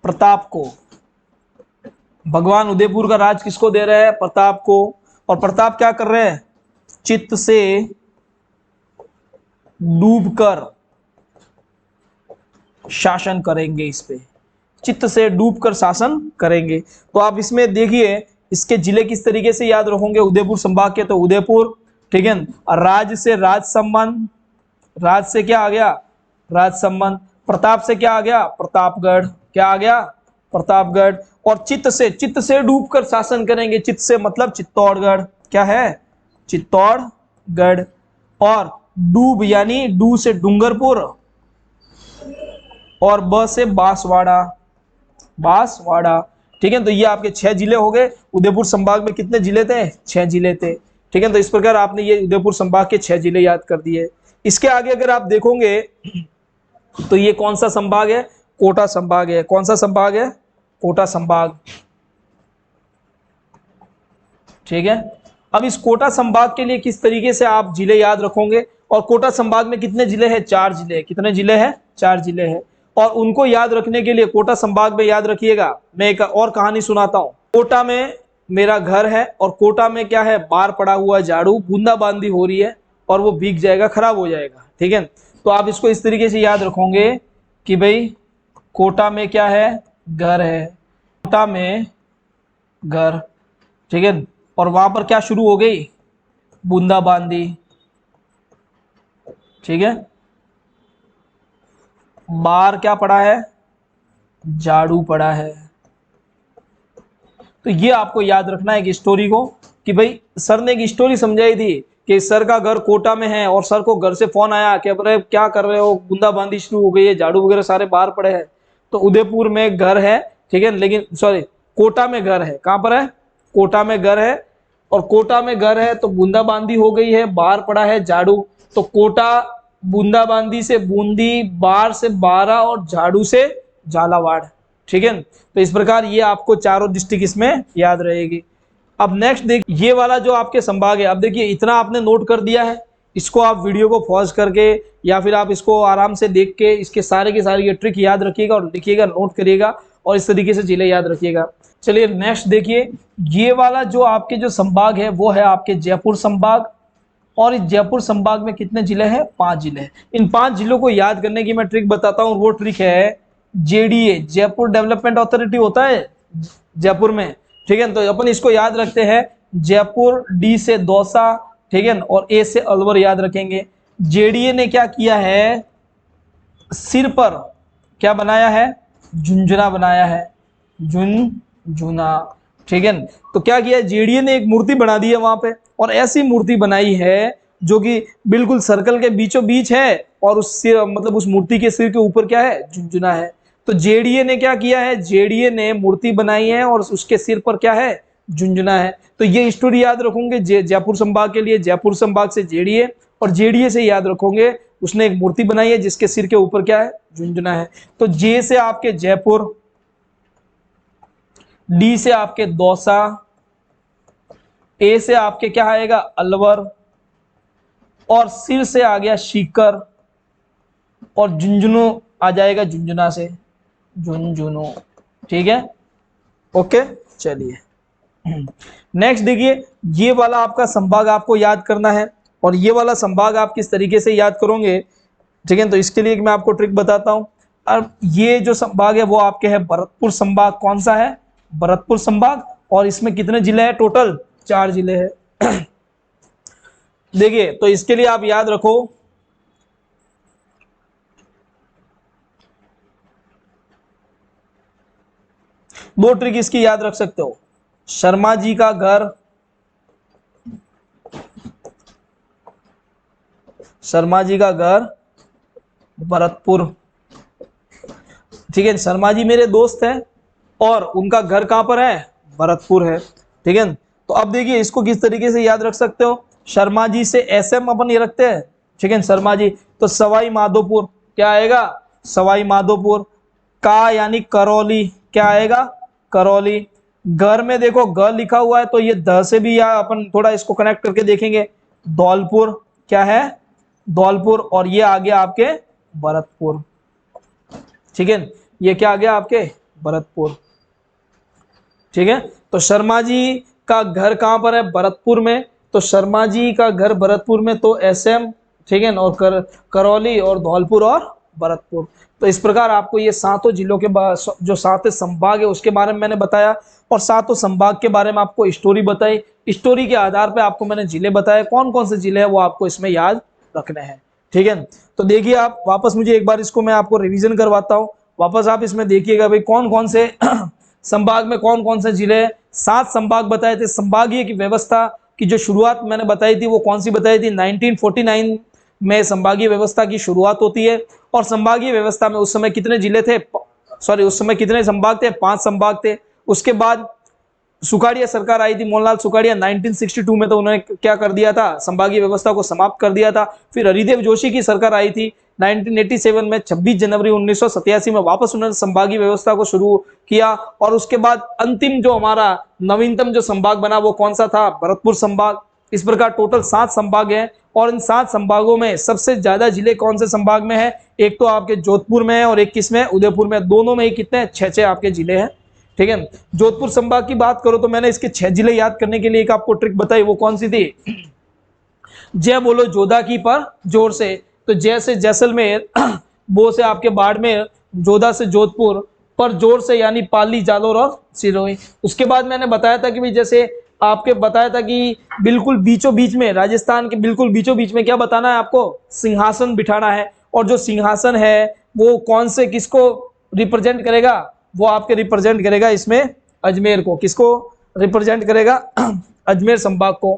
प्रताप को। भगवान उदयपुर का राज किसको दे रहे हैं? प्रताप को। और प्रताप क्या कर रहे हैं? चित्त से डूबकर शासन करेंगे इस पे, चित्त से डूबकर शासन करेंगे। तो आप इसमें देखिए इसके जिले किस तरीके से याद रखोगे, उदयपुर संभाग के तो उदयपुर, ठीक है। राज से राज संबंध, राज से क्या आ गया? राज संबंध। प्रताप से क्या आ गया? प्रतापगढ़। क्या आ गया? प्रतापगढ़। और चित्त से डूबकर शासन करेंगे, चित्त से मतलब चित्तौड़गढ़। क्या है? चित्तौड़गढ़। और डूब यानी डू से डूंगरपुर, और ब से बांसवाड़ा, बांसवाड़ा, ठीक है। तो ये आपके 6 जिले हो गए। उदयपुर संभाग में कितने जिले थे? 6 जिले थे, ठीक है। तो इस प्रकार आपने ये उदयपुर संभाग के 6 जिले याद कर दिए। इसके आगे अगर आप देखोगे तो ये कौन सा संभाग है? कोटा संभाग है। कौन सा संभाग है? कोटा संभाग, ठीक है। अब इस कोटा संभाग के लिए किस तरीके से आप जिले याद रखोगे? और कोटा संभाग में कितने जिले हैं? 4 जिले। कितने जिले हैं? 4 जिले हैं। और उनको याद रखने के लिए कोटा संभाग में याद रखिएगा, मैं एक और कहानी सुनाता हूं। कोटा में मेरा घर है और कोटा में क्या है? बार पड़ा हुआ झाड़ू, बूंदाबांदी हो रही है और वो भीग जाएगा, खराब हो जाएगा, ठीक है। तो आप इसको इस तरीके से याद रखोगे कि भाई कोटा में क्या है? घर है, कोटा में घर, ठीक है। और वहां पर क्या शुरू हो गई? बूंदाबांदी, ठीक है। बार क्या पड़ा है? झाड़ू पड़ा है। तो ये आपको याद रखना है कि स्टोरी को, कि भाई सर ने एक स्टोरी समझाई थी कि सर का घर कोटा में है और सर को घर से फोन आया कि अरे क्या कर रहे हो, बूंदाबांदी शुरू हो गई है, झाड़ू वगैरह सारे बाहर पड़े हैं। तो उदयपुर में घर है, ठीक है, लेकिन सॉरी कोटा में घर है। कहां पर है? कोटा में घर है। और कोटा में घर है तो बूंदाबांदी हो गई है, बाहर पड़ा है झाड़ू। तो कोटा बूंदाबांदी से बूंदी, बार से बारा और झाड़ू से झालावाड़, ठीक है। तो इस प्रकार ये आपको चारों डिस्ट्रिक्ट इसमें याद रहेगी। अब नेक्स्ट देखिए ये वाला जो आपके संभाग है। अब देखिए इतना आपने नोट कर दिया है, इसको आप वीडियो को पॉज करके या फिर आप इसको आराम से देख के इसके सारे के सारे ये ट्रिक याद रखिएगा और लिखिएगा, नोट करिएगा और इस तरीके से जिले याद रखिएगा। चलिए नेक्स्ट देखिए, ये वाला जो आपके जो संभाग है वो है आपके जयपुर संभाग। और इस जयपुर संभाग में कितने जिले हैं? 5 जिले हैं। इन 5 जिलों को याद करने की मैं ट्रिक बताता हूँ। वो ट्रिक है जेडीए, जयपुर डेवलपमेंट अथॉरिटी होता है जयपुर में, ठीक है। तो अपन इसको याद रखते हैं जयपुर, डी से दौसा, ठीक है, और ए से अलवर याद रखेंगे। जेडीए ने क्या किया है? सिर पर क्या बनाया है? झुंझुना बनाया है, झुंझुना, ठीक है। तो क्या किया? जेडीए ने एक मूर्ति बना दी है वहां पे, और ऐसी मूर्ति बनाई है जो कि बिल्कुल सर्कल के बीचों बीच है और उस सिर मतलब उस मूर्ति के सिर के ऊपर क्या है? झुंझुना है। तो जेडीए ने क्या किया है? जेडीए ने मूर्ति बनाई है और उसके सिर पर क्या है? झुंझुना है। तो ये स्टोरी याद रखोगे जयपुर संभाग के लिए, जयपुर संभाग से जेडीए, और जेडीए से याद रखोगे उसने एक मूर्ति बनाई है जिसके सिर के ऊपर क्या है? झुंझुना है। तो जे से आपके जयपुर, डी से आपके दौसा, ए से आपके क्या आएगा? अलवर, और सिर से आ गया सीकर, और झुंझुनू आ जाएगा झुंझुना से, झुंझुनू, ठीक है। ओके चलिए नेक्स्ट देखिए, ये वाला आपका संभाग आपको याद करना है। और ये वाला संभाग आप किस तरीके से याद करोगे, ठीक है। तो इसके लिए मैं आपको ट्रिक बताता हूं। अब ये जो संभाग है वो आपके है भरतपुर संभाग। कौन सा है? भरतपुर संभाग। और इसमें कितने जिले हैं? टोटल 4 जिले हैं। देखिए तो इसके लिए आप याद रखो, दो ट्रिक इसकी याद रख सकते हो। शर्मा जी का घर, शर्मा जी का घर भरतपुर, ठीक है। शर्मा जी मेरे दोस्त हैं और उनका घर कहां पर है? भरतपुर है, ठीक है। तो अब देखिए इसको किस तरीके से याद रख सकते हो। शर्मा जी से एसएम अपन ये रखते हैं, ठीक है, शर्मा जी। तो सवाई माधोपुर क्या आएगा? सवाई माधोपुर। का यानी करौली, क्या आएगा? करौली। घर में देखो ग लिखा हुआ है तो ये द से भी या अपन थोड़ा इसको कनेक्ट करके देखेंगे। धौलपुर, क्या है? धौलपुर। और ये आ गया आपके भरतपुर, ठीक है। ये क्या आ गया आपके? भरतपुर। ठीक है, तो शर्मा जी का घर कहाँ पर है? भरतपुर में। तो शर्मा जी का घर भरतपुर में, तो एसएम, ठीक है ना, और करौली और धौलपुर और भरतपुर। तो इस प्रकार आपको ये सातों जिलों के जो सात संभाग है उसके बारे में मैंने बताया, और सातों संभाग के बारे में आपको स्टोरी बताई। स्टोरी के आधार पे आपको मैंने जिले बताए, कौन कौन से जिले हैं वो आपको इसमें याद रखने हैं। ठीक है, तो देखिए आप वापस, मुझे एक बार इसको मैं आपको रिवीजन करवाता हूँ। वापस आप इसमें देखिएगा भाई कौन कौन से संभाग में कौन कौन से जिले। 7 संभाग बताए थे। संभागीय की व्यवस्था की जो शुरुआत मैंने बताई थी वो कौन सी बताई थी? 1949 में संभागीय व्यवस्था की शुरुआत होती है। और संभागीय व्यवस्था में उस समय कितने जिले थे? सॉरी, उस समय कितने संभाग थे? 5 संभाग थे। उसके बाद सुखाड़िया सरकार आई थी, मोहनलाल सुखाड़िया, 1962 में, तो उन्होंने क्या कर दिया था? संभागीय व्यवस्था को समाप्त कर दिया था। फिर हरिदेव जोशी की सरकार आई थी 1987 में, 26 जनवरी 1987 में वापस उन्होंने संभागीय व्यवस्था को शुरू किया। और उसके बाद अंतिम जो हमारा नवीनतम जो संभाग बना वो कौन सा था? भरतपुर संभाग। इस प्रकार टोटल 7 संभाग हैं, और इन 7 संभागों में सबसे ज्यादा जिले कौन से संभाग में है? एक तो आपके जोधपुर में है और एक किस में? उदयपुर में। दोनों में ही कितने? 6 आपके जिले हैं। ठीक है, जोधपुर संभाग की बात करो तो मैंने इसके 6 जिले याद करने के लिए एक आपको ट्रिक बताई, वो कौन सी थी? जय बोलो जोधा की पर जोर से। तो जय से जैसलमेर, बो से आपके बाड़मेर, जोधा से जोधपुर, पर जोर से यानी पाली, जालोर और सिरोही। उसके बाद मैंने बताया था कि भाई जैसे आपके बताया था कि बिल्कुल बीचों बीच में, राजस्थान के बिल्कुल बीचों बीच में क्या बताना है आपको? सिंहासन बिठाना है। और जो सिंहासन है वो कौन से, किसको रिप्रेजेंट करेगा? वो आपके रिप्रेजेंट करेगा इसमें अजमेर को। किसको रिप्रेजेंट करेगा? अजमेर संभाग को।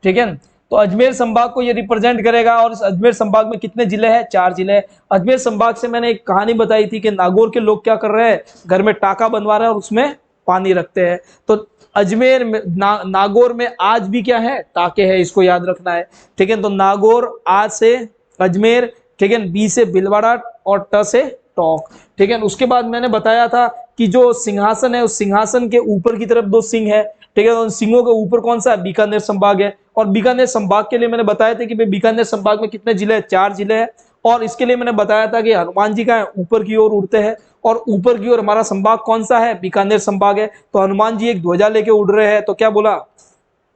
ठीक है, तो अजमेर संभाग को ये रिप्रेजेंट करेगा। और इस अजमेर संभाग में कितने जिले हैं? 4 जिले हैं। अजमेर संभाग से मैंने एक कहानी बताई थी कि नागौर के लोग क्या कर रहे हैं? घर में टाका बनवा रहे हैं और उसमें पानी रखते हैं। तो अजमेर में नागौर में आज भी क्या है? टाके हैं, इसको याद रखना है। ठीक है, तो नागौर आज से अजमेर। ठीक है, बी से भीलवाड़ा और ट से टोंक। ठीक है, उसके बाद मैंने बताया था कि जो सिंहासन है उस सिंहासन के ऊपर की तरफ 2 सिंह है। ठीक है, तो उन सिंहों के ऊपर कौन सा है? बीकानेर संभाग है। और बीकानेर संभाग के लिए मैंने बताया था कि भाई बीकानेर संभाग में कितने जिले हैं? 4 जिले हैं। और इसके लिए मैंने बताया था कि हनुमान जी का है, ऊपर की ओर उड़ते हैं। और ऊपर की ओर हमारा संभाग कौन सा है? बीकानेर संभाग है। तो हनुमान जी एक ध्वजा लेके उड़ रहे हैं, तो क्या बोला?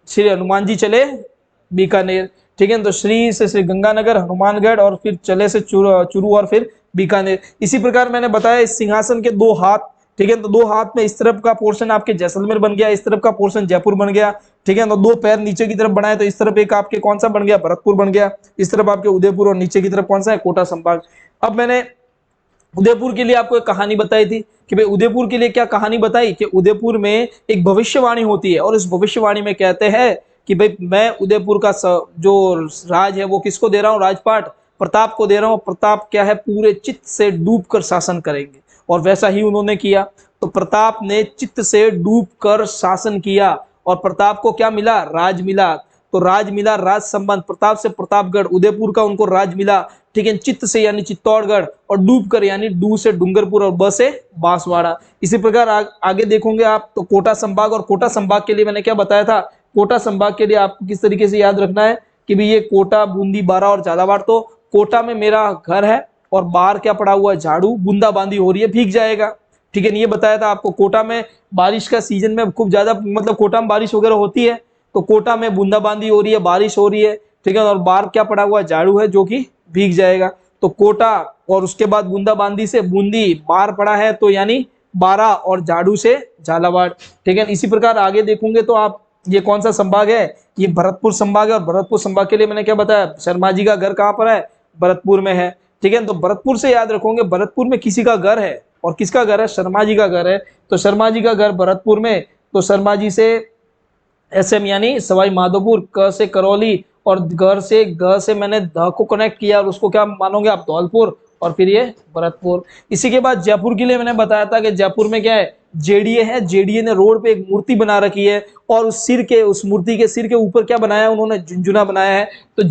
श्री हनुमान जी चले बीकानेर। ठीक है, तो श्री से श्री गंगानगर, हनुमानगढ़, और फिर चले से चुरू और फिर बीकानेर। इसी प्रकार मैंने बताया इस सिंहासन के 2 हाथ। ठीक है, तो 2 हाथ में इस तरफ का पोर्शन आपके जैसलमेर बन गया, इस तरफ का पोर्शन जयपुर बन गया। ठीक है, तो 2 पैर नीचे की तरफ बनाए, तो इस तरफ एक आपके कौन सा बन गया? भरतपुर बन गया। इस तरफ आपके उदयपुर, और नीचे की तरफ कौन सा है? कोटा संभाग। अब मैंने उदयपुर के लिए आपको एक कहानी बताई थी कि भाई उदयपुर के लिए क्या कहानी बताई कि उदयपुर में एक भविष्यवाणी होती है, और इस भविष्यवाणी में कहते हैं कि भाई मैं उदयपुर का जो राज है वो किसको दे रहा हूँ? राजपाट प्रताप को दे रहा हूँ। प्रताप क्या है? पूरे चित्त से डूबकर शासन करेंगे। और वैसा ही उन्होंने किया। तो प्रताप ने चित्त से डूबकर शासन किया, और प्रताप को क्या मिला? राज मिला। तो राज मिला, राज संबंध प्रताप से प्रतापगढ़, उदयपुर का उनको राज मिला। ठीक है, चित्त से यानी चित्तौड़गढ़, और डूबकर यानी डू से डूंगरपुर, और ब से बांसवाड़ा। इसी प्रकार आगे देखोगे आप तो कोटा संभाग। और कोटा संभाग के लिए मैंने क्या बताया था? कोटा संभाग के लिए आपको किस तरीके से याद रखना है कि भाई ये कोटा, बूंदी, बारा और झालावाड़। तो कोटा में मेरा घर है और बाहर क्या पड़ा हुआ है? झाड़ू। बूंदाबांदी हो रही है, भीग जाएगा। ठीक है, ये बताया था आपको। कोटा में बारिश का सीजन में खूब ज्यादा, मतलब कोटा में बारिश वगैरह होती है, तो कोटा में बूंदाबांदी हो रही है, बारिश हो रही है। ठीक है, और बाहर क्या पड़ा हुआ है? झाड़ू है, जो कि भीग जाएगा। तो कोटा, और उसके बाद बूंदाबांदी से बूंदी, बाहर पड़ा है तो यानी बारा, और झाड़ू से झालावाड़। ठीक है, इसी प्रकार आगे देखोगे तो आप, ये कौन सा संभाग है? ये भरतपुर संभाग है। और भरतपुर संभाग के लिए मैंने क्या बताया? शर्मा जी का घर कहाँ पर है? भरतपुर में है। ठीक है, तो भरतपुर से याद रखोगे, भरतपुर में किसी का घर है, और किसका घर है? शर्मा जी का घर है। तो शर्मा जी का घर भरतपुर में। तो शर्मा जी से एसएम यानी सवाई माधोपुर, क से करौली, और घर से ग से मैंने ध को कनेक्ट किया, और उसको क्या मानोगे आप? धौलपुर, और फिर ये भरतपुर। इसी के बाद जयपुर के लिए मैंने बताया था कि जयपुर में क्या है? जेडीए है। जेडीए ने रोड पे एक मूर्ति बना रखी है, और उस मूर्ति के सिर के ऊपर क्या बनाया उन्होंने? झुंझुना बनाया है। तो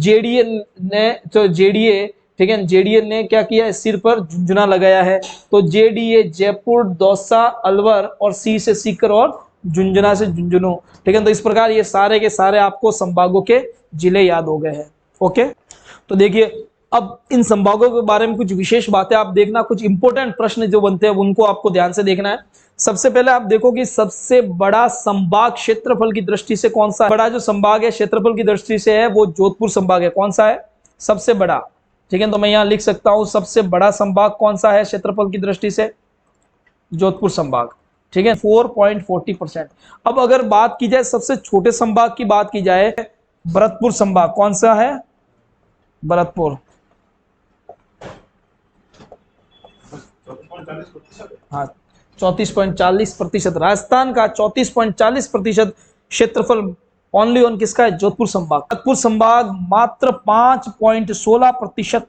जेडीए ठीक है, जेडीए ने क्या किया? सिर पर झुंझुना लगाया है। तो जेडीए जयपुर, दौसा, अलवर, और सी से सीकर, और झुंझुना से झुंझुनू। ठीक है, तो इस प्रकार ये सारे के सारे आपको संभागों के जिले याद हो गए हैं। ओके, तो देखिए अब इन संभागों के बारे में कुछ विशेष बातें आप देखना, कुछ इंपॉर्टेंट प्रश्न जो बनते हैं उनको आपको ध्यान से देखना है। सबसे पहले आप देखो कि सबसे बड़ा संभाग क्षेत्रफल की दृष्टि से कौन सा है। बड़ा जो संभाग है क्षेत्रफल की दृष्टि से है वो जोधपुर संभाग है। कौन सा है सबसे बड़ा? ठीक है, तो मैं यहां लिख सकता हूं सबसे बड़ा संभाग कौन सा है क्षेत्रफल की दृष्टि से? जोधपुर संभाग। ठीक है, 4.40%। अब अगर बात की जाए सबसे छोटे संभाग की बात की जाए, भरतपुर संभाग। कौन सा है? भरतपुर। हाँ, 34.40%। राजस्थान का 34.40% क्षेत्रफल ओनली ऑन किसका है? जोधपुर संभाग। भरतपुर संभाग मात्र 5.16%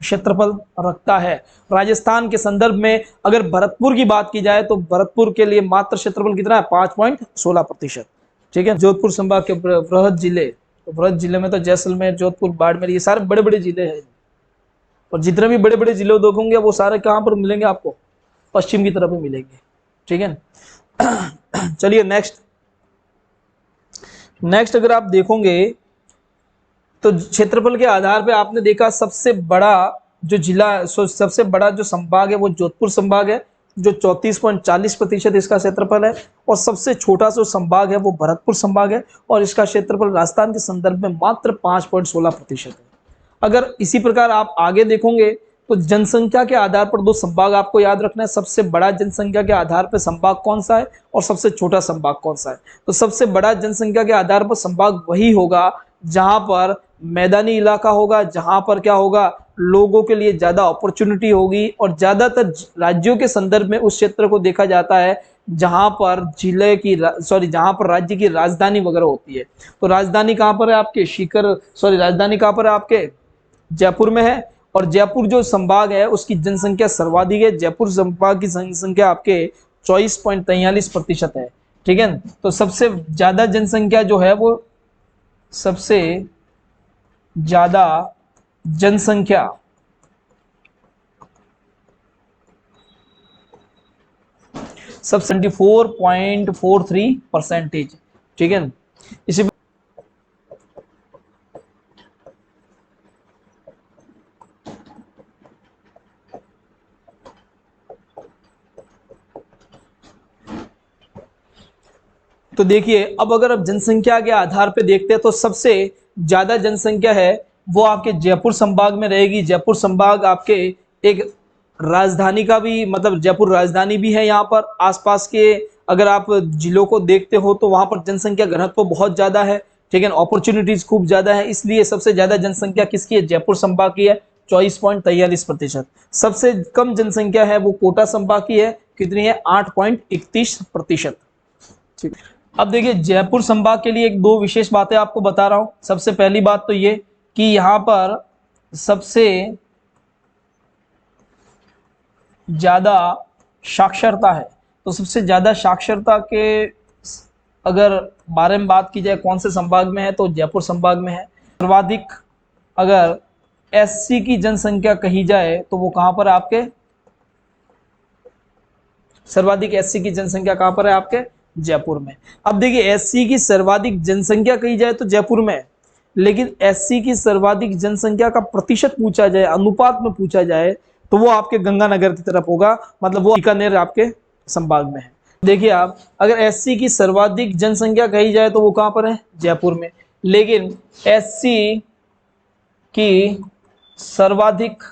क्षेत्रफल रखता है। राजस्थान के संदर्भ में अगर भरतपुर की बात की जाए तो भरतपुर के लिए मात्र क्षेत्रफल कितना है? 5.16%। ठीक है, जोधपुर संभाग के बृहद जिले, तो बृहद जिले में तो जैसलमेर, जोधपुर, बाड़मेर, ये सारे बड़े बड़े जिले हैं। और जितने भी बड़े बड़े जिले देखोगे वो सारे कहां पर मिलेंगे आपको? पश्चिम की तरफ ही मिलेंगे। ठीक है। चलिए नेक्स्ट अगर आप देखोगे तो क्षेत्रफल के आधार पे आपने देखा सबसे बड़ा जो जिला, सबसे बड़ा जो संभाग है वो जोधपुर संभाग है, जो 34.40% इसका क्षेत्रफल है। और सबसे छोटा जो संभाग है वो भरतपुर संभाग है, और इसका क्षेत्रफल राजस्थान के संदर्भ में मात्र 5.16% है। अगर इसी प्रकार आप आगे देखोगे तो जनसंख्या के आधार पर दो संभाग आपको याद रखना है। सबसे बड़ा जनसंख्या के आधार पर संभाग कौन सा है और सबसे छोटा संभाग कौन सा है? तो सबसे बड़ा जनसंख्या के आधार पर संभाग वही होगा जहां पर मैदानी इलाका होगा, जहां पर क्या होगा, लोगों के लिए ज्यादा अपॉर्चुनिटी होगी। और ज्यादातर राज्यों के संदर्भ में उस क्षेत्र को देखा जाता है जहां पर जिले की जहां पर राज्य की राजधानी वगैरह होती है। तो राजधानी कहां पर है आपके? राजधानी कहां पर है आपके? जयपुर में है। और जयपुर जो संभाग है उसकी जनसंख्या सर्वाधिक है। जयपुर संभाग की जनसंख्या आपके 24.43% है। ठीक है, तो सबसे ज्यादा जनसंख्या जो है वो सबसे ज्यादा जनसंख्या सब 74.43%। ठीक है, इसी तो देखिए, अब अगर आप जनसंख्या के आधार पे देखते हैं तो सबसे ज्यादा जनसंख्या है वो आपके जयपुर संभाग में रहेगी। जयपुर संभाग आपके एक राजधानी का भी, मतलब जयपुर राजधानी भी है। यहाँ पर आसपास के अगर आप जिलों को देखते हो तो वहां पर जनसंख्या घनत्व बहुत ज्यादा है। ठीक है, अपॉर्चुनिटीज खूब ज्यादा है, इसलिए सबसे ज्यादा जनसंख्या किसकी है? जयपुर संभाग की है, 24.43%। सबसे कम जनसंख्या है वो कोटा संभाग की है, कितनी है? 8.31%। ठीक, अब देखिए जयपुर संभाग के लिए एक दो विशेष बातें आपको बता रहा हूं। सबसे पहली बात तो ये कि यहां पर सबसे ज्यादा साक्षरता है। तो सबसे ज्यादा साक्षरता के अगर बारे में बात की जाए कौन से संभाग में है तो जयपुर संभाग में है। सर्वाधिक अगर एससी की जनसंख्या कही जाए तो वो कहां पर है आपके? सर्वाधिक एससी की जनसंख्या कहां पर है आपके? जयपुर में। अब देखिए एससी की सर्वाधिक जनसंख्या कही जाए तो जयपुर में, लेकिन एससी की सर्वाधिक जनसंख्या का प्रतिशत पूछा जाए, अनुपात में पूछा जाए, तो वो आपके गंगानगर की तरफ होगा, मतलब वो बीकानेर आपके संभाग में है। देखिए आप अगर एससी की सर्वाधिक जनसंख्या कही जाए तो वो कहां पर है? जयपुर में। लेकिन एससी की सर्वाधिक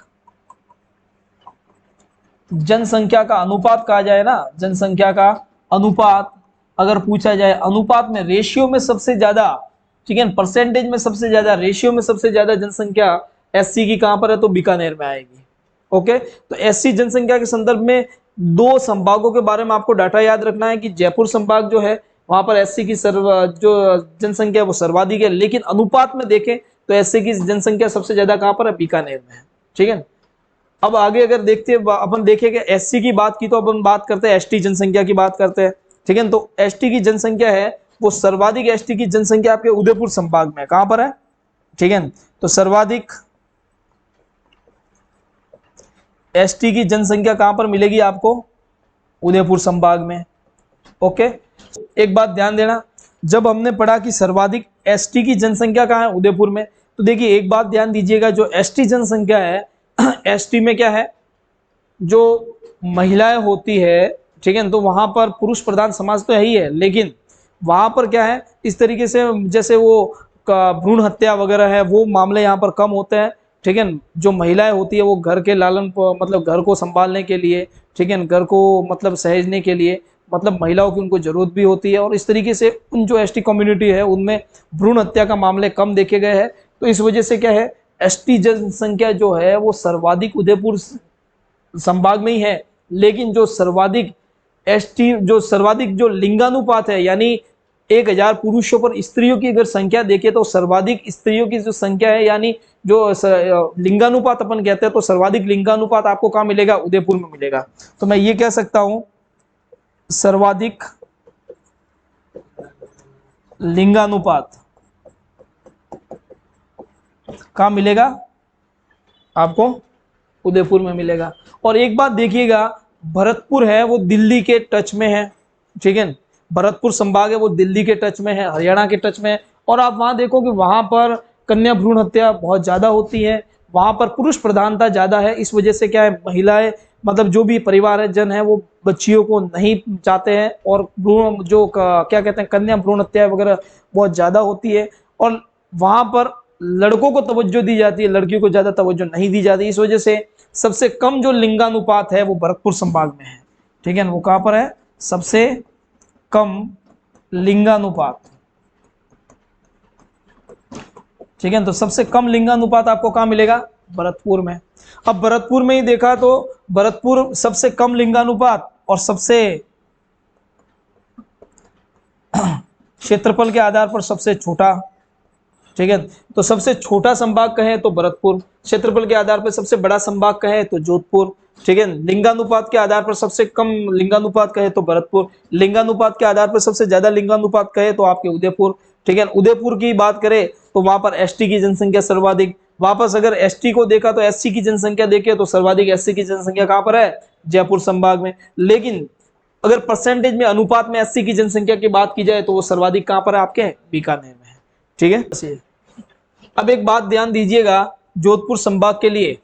जनसंख्या का अनुपात कहा जाए ना, जनसंख्या का अनुपात अगर पूछा जाए, अनुपात में रेशियो में सबसे ज्यादा, ठीक है, परसेंटेज में सबसे ज्यादा, रेशियो में सबसे ज्यादा जनसंख्या एससी की कहां पर है? तो बीकानेर में आएगी। ओके, तो एससी जनसंख्या के संदर्भ में दो संभागों के बारे में आपको डाटा याद रखना है कि जयपुर संभाग जो है वहां पर एससी की जो जनसंख्या वो सर्वाधिक है, लेकिन अनुपात में देखें तो एससी की जनसंख्या सबसे ज्यादा कहां पर है? बीकानेर में है। ठीक है, अब आगे अगर देखते अपन देखेंगे एससी की बात की तो अपन बात करते हैं एसटी जनसंख्या की बात करते हैं। ठीक है, तो एसटी की जनसंख्या है वो सर्वाधिक एसटी की जनसंख्या आपके उदयपुर संभाग में कहां पर है? ठीक है, तो सर्वाधिक एसटी की जनसंख्या कहां पर मिलेगी आपको? उदयपुर संभाग में। ओके, एक बात ध्यान देना, जब हमने पढ़ा कि सर्वाधिक एसटी की जनसंख्या कहां है? उदयपुर में, तो देखिए एक बात ध्यान दीजिएगा, जो एसटी जनसंख्या है एसटी में क्या है, जो महिलाएं होती है, ठीक है, तो वहां पर पुरुष प्रधान समाज तो है ही है, लेकिन वहां पर क्या है, इस तरीके से जैसे वो भ्रूण हत्या वगैरह है वो मामले यहाँ पर कम होते हैं, ठीक है। जो महिलाएं होती है वो घर के मतलब घर को संभालने के लिए, ठीक है, घर को मतलब सहेजने के लिए, मतलब महिलाओं की उनको जरूरत भी होती है, और इस तरीके से उन जो एसटी कम्युनिटी है उनमें भ्रूण हत्या का मामले कम देखे गए हैं। तो इस वजह से क्या है, एसटी जनसंख्या जो है वो सर्वाधिक उदयपुर संभाग में ही है, लेकिन जो सर्वाधिक जो लिंगानुपात है, यानी 1000 पुरुषों पर स्त्रियों की अगर संख्या देखें तो सर्वाधिक स्त्रियों की जो संख्या है, यानी जो लिंगानुपात अपन कहते हैं, तो सर्वाधिक लिंगानुपात आपको कहाँ मिलेगा, उदयपुर में मिलेगा। तो मैं ये कह सकता हूं सर्वाधिक लिंगानुपात कहाँ मिलेगा आपको, उदयपुर में मिलेगा। और एक बात देखिएगा, भरतपुर है वो दिल्ली के टच में है, ठीक है, भरतपुर संभाग है वो दिल्ली के टच में है, हरियाणा के टच में है, और आप वहां देखो कि वहां पर कन्या भ्रूण हत्या बहुत ज्यादा होती है, वहां पर पुरुष प्रधानता ज्यादा है। इस वजह से क्या है, महिलाएं मतलब जो भी परिवार है जन है वो बच्चियों को नहीं चाहते हैं, और भ्रूण जो क्या कहते हैं कन्या भ्रूण हत्या वगैरह बहुत ज्यादा होती है, और वहां पर लड़कों को तवज्जो दी जाती है, लड़कियों को ज्यादा तवज्जो नहीं दी जाती। इस वजह से सबसे कम जो लिंगानुपात है वो भरतपुर संभाग में है, ठीक है, वो कहां पर है, सबसे कम लिंगानुपात, ठीक है, तो सबसे कम लिंगानुपात आपको कहां मिलेगा, भरतपुर में। अब भरतपुर में ही देखा तो भरतपुर सबसे कम लिंगानुपात और सबसे क्षेत्रफल के आधार पर सबसे छोटा, ठीक है, तो सबसे छोटा संभाग कहे तो भरतपुर, क्षेत्रफल के आधार पर सबसे बड़ा संभाग कहे तो जोधपुर, ठीक है, लिंगानुपात के आधार पर सबसे कम लिंगानुपात कहे तो भरतपुर, लिंगानुपात के आधार पर सबसे ज्यादा लिंगानुपात कहे तो आपके उदयपुर, ठीक है। उदयपुर की बात करें तो वहां पर एसटी की जनसंख्या सर्वाधिक, वापस अगर एसटी को देखा तो एससी की जनसंख्या देखे तो सर्वाधिक एससी की जनसंख्या कहां पर है, जयपुर संभाग में। लेकिन अगर परसेंटेज में अनुपात में एससी की जनसंख्या की बात की जाए तो वो सर्वाधिक कहां पर है, आपके बीकानेर में है, ठीक है। अब एक बात ध्यान दीजिएगा, जोधपुर संभाग के लिए,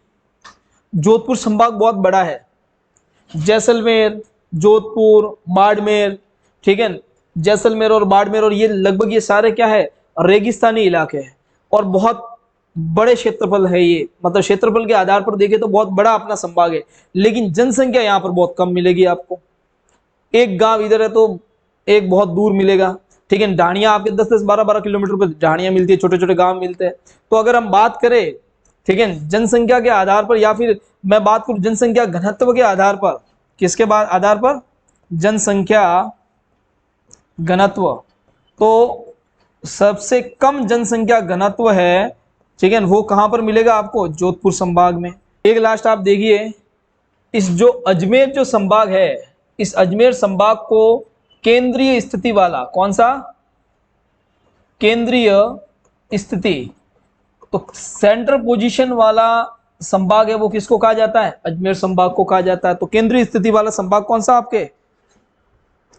जोधपुर संभाग बहुत बड़ा है, जैसलमेर, जोधपुर, बाड़मेर, ठीक है, जैसलमेर और बाड़मेर, और ये लगभग ये सारे क्या है, रेगिस्तानी इलाके हैं, और बहुत बड़े क्षेत्रफल है ये, मतलब क्षेत्रफल के आधार पर देखें तो बहुत बड़ा अपना संभाग है, लेकिन जनसंख्या यहाँ पर बहुत कम मिलेगी आपको। एक गांव इधर है तो एक बहुत दूर मिलेगा, ठीक है, ढाणियां आपके 10-10, 12-12 किलोमीटर पर ढाणियां मिलती है, छोटे छोटे गांव मिलते हैं। तो अगर हम बात करें, ठीक है, जनसंख्या के आधार पर, या फिर मैं बात करूं जनसंख्या घनत्व के आधार पर, किसके बाद आधार पर, जनसंख्या घनत्व, तो सबसे कम जनसंख्या घनत्व है, ठीक है, वो कहां पर मिलेगा आपको, जोधपुर संभाग में। एक लास्ट आप देखिए, इस जो अजमेर जो संभाग है, इस अजमेर संभाग को केंद्रीय स्थिति वाला, कौन सा, केंद्रीय स्थिति, तो सेंट्रल पोजीशन वाला संभाग है वो किसको कहा जाता है, अजमेर संभाग को कहा जाता है। तो केंद्रीय स्थिति वाला संभाग कौन सा आपके,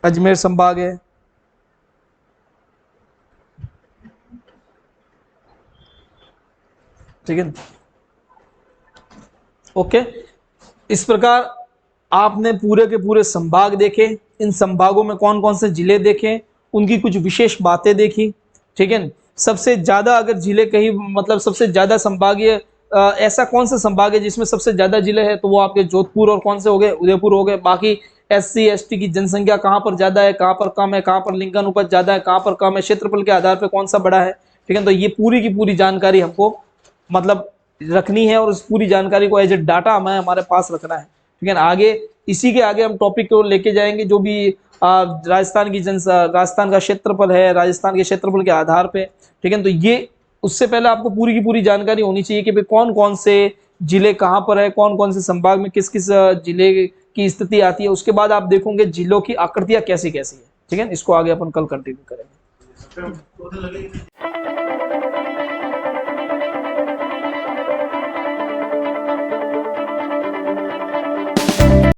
अजमेर संभाग है, ठीक है, ओके। इस प्रकार आपने पूरे के पूरे संभाग देखे, इन संभागों में कौन कौन से जिले देखे, उनकी कुछ विशेष बातें देखी, ठीक है। सबसे ज्यादा अगर जिले कहीं मतलब सबसे ज्यादा संभागीय ऐसा कौन सा संभाग है जिसमें सबसे ज्यादा जिले हैं, तो वो आपके जोधपुर और कौन से हो गए, उदयपुर हो गए। बाकी एससी एसटी की जनसंख्या कहाँ पर ज्यादा है, कहाँ पर कम है, कहाँ पर लिंगानुपात ज्यादा है, कहाँ पर कम है, क्षेत्रफल के आधार पर कौन सा बड़ा है, ठीक है। तो ये पूरी की पूरी जानकारी हमको मतलब रखनी है, और उस पूरी जानकारी को एज ए डाटा हमें हमारे पास रखना है, ठीक है। आगे इसी के आगे हम टॉपिक को लेके जाएंगे, जो भी राजस्थान का क्षेत्रफल है, राजस्थान के क्षेत्रफल के आधार पे, ठीक है। तो ये उससे पहले आपको पूरी की पूरी जानकारी होनी चाहिए कि भाई कौन कौन से जिले कहाँ पर है, कौन कौन से संभाग में किस किस जिले की स्थिति आती है। उसके बाद आप देखोगे जिलों की आकृतियां कैसी कैसी है, ठीक है। इसको आगे अपन कल कंटिन्यू करेंगे।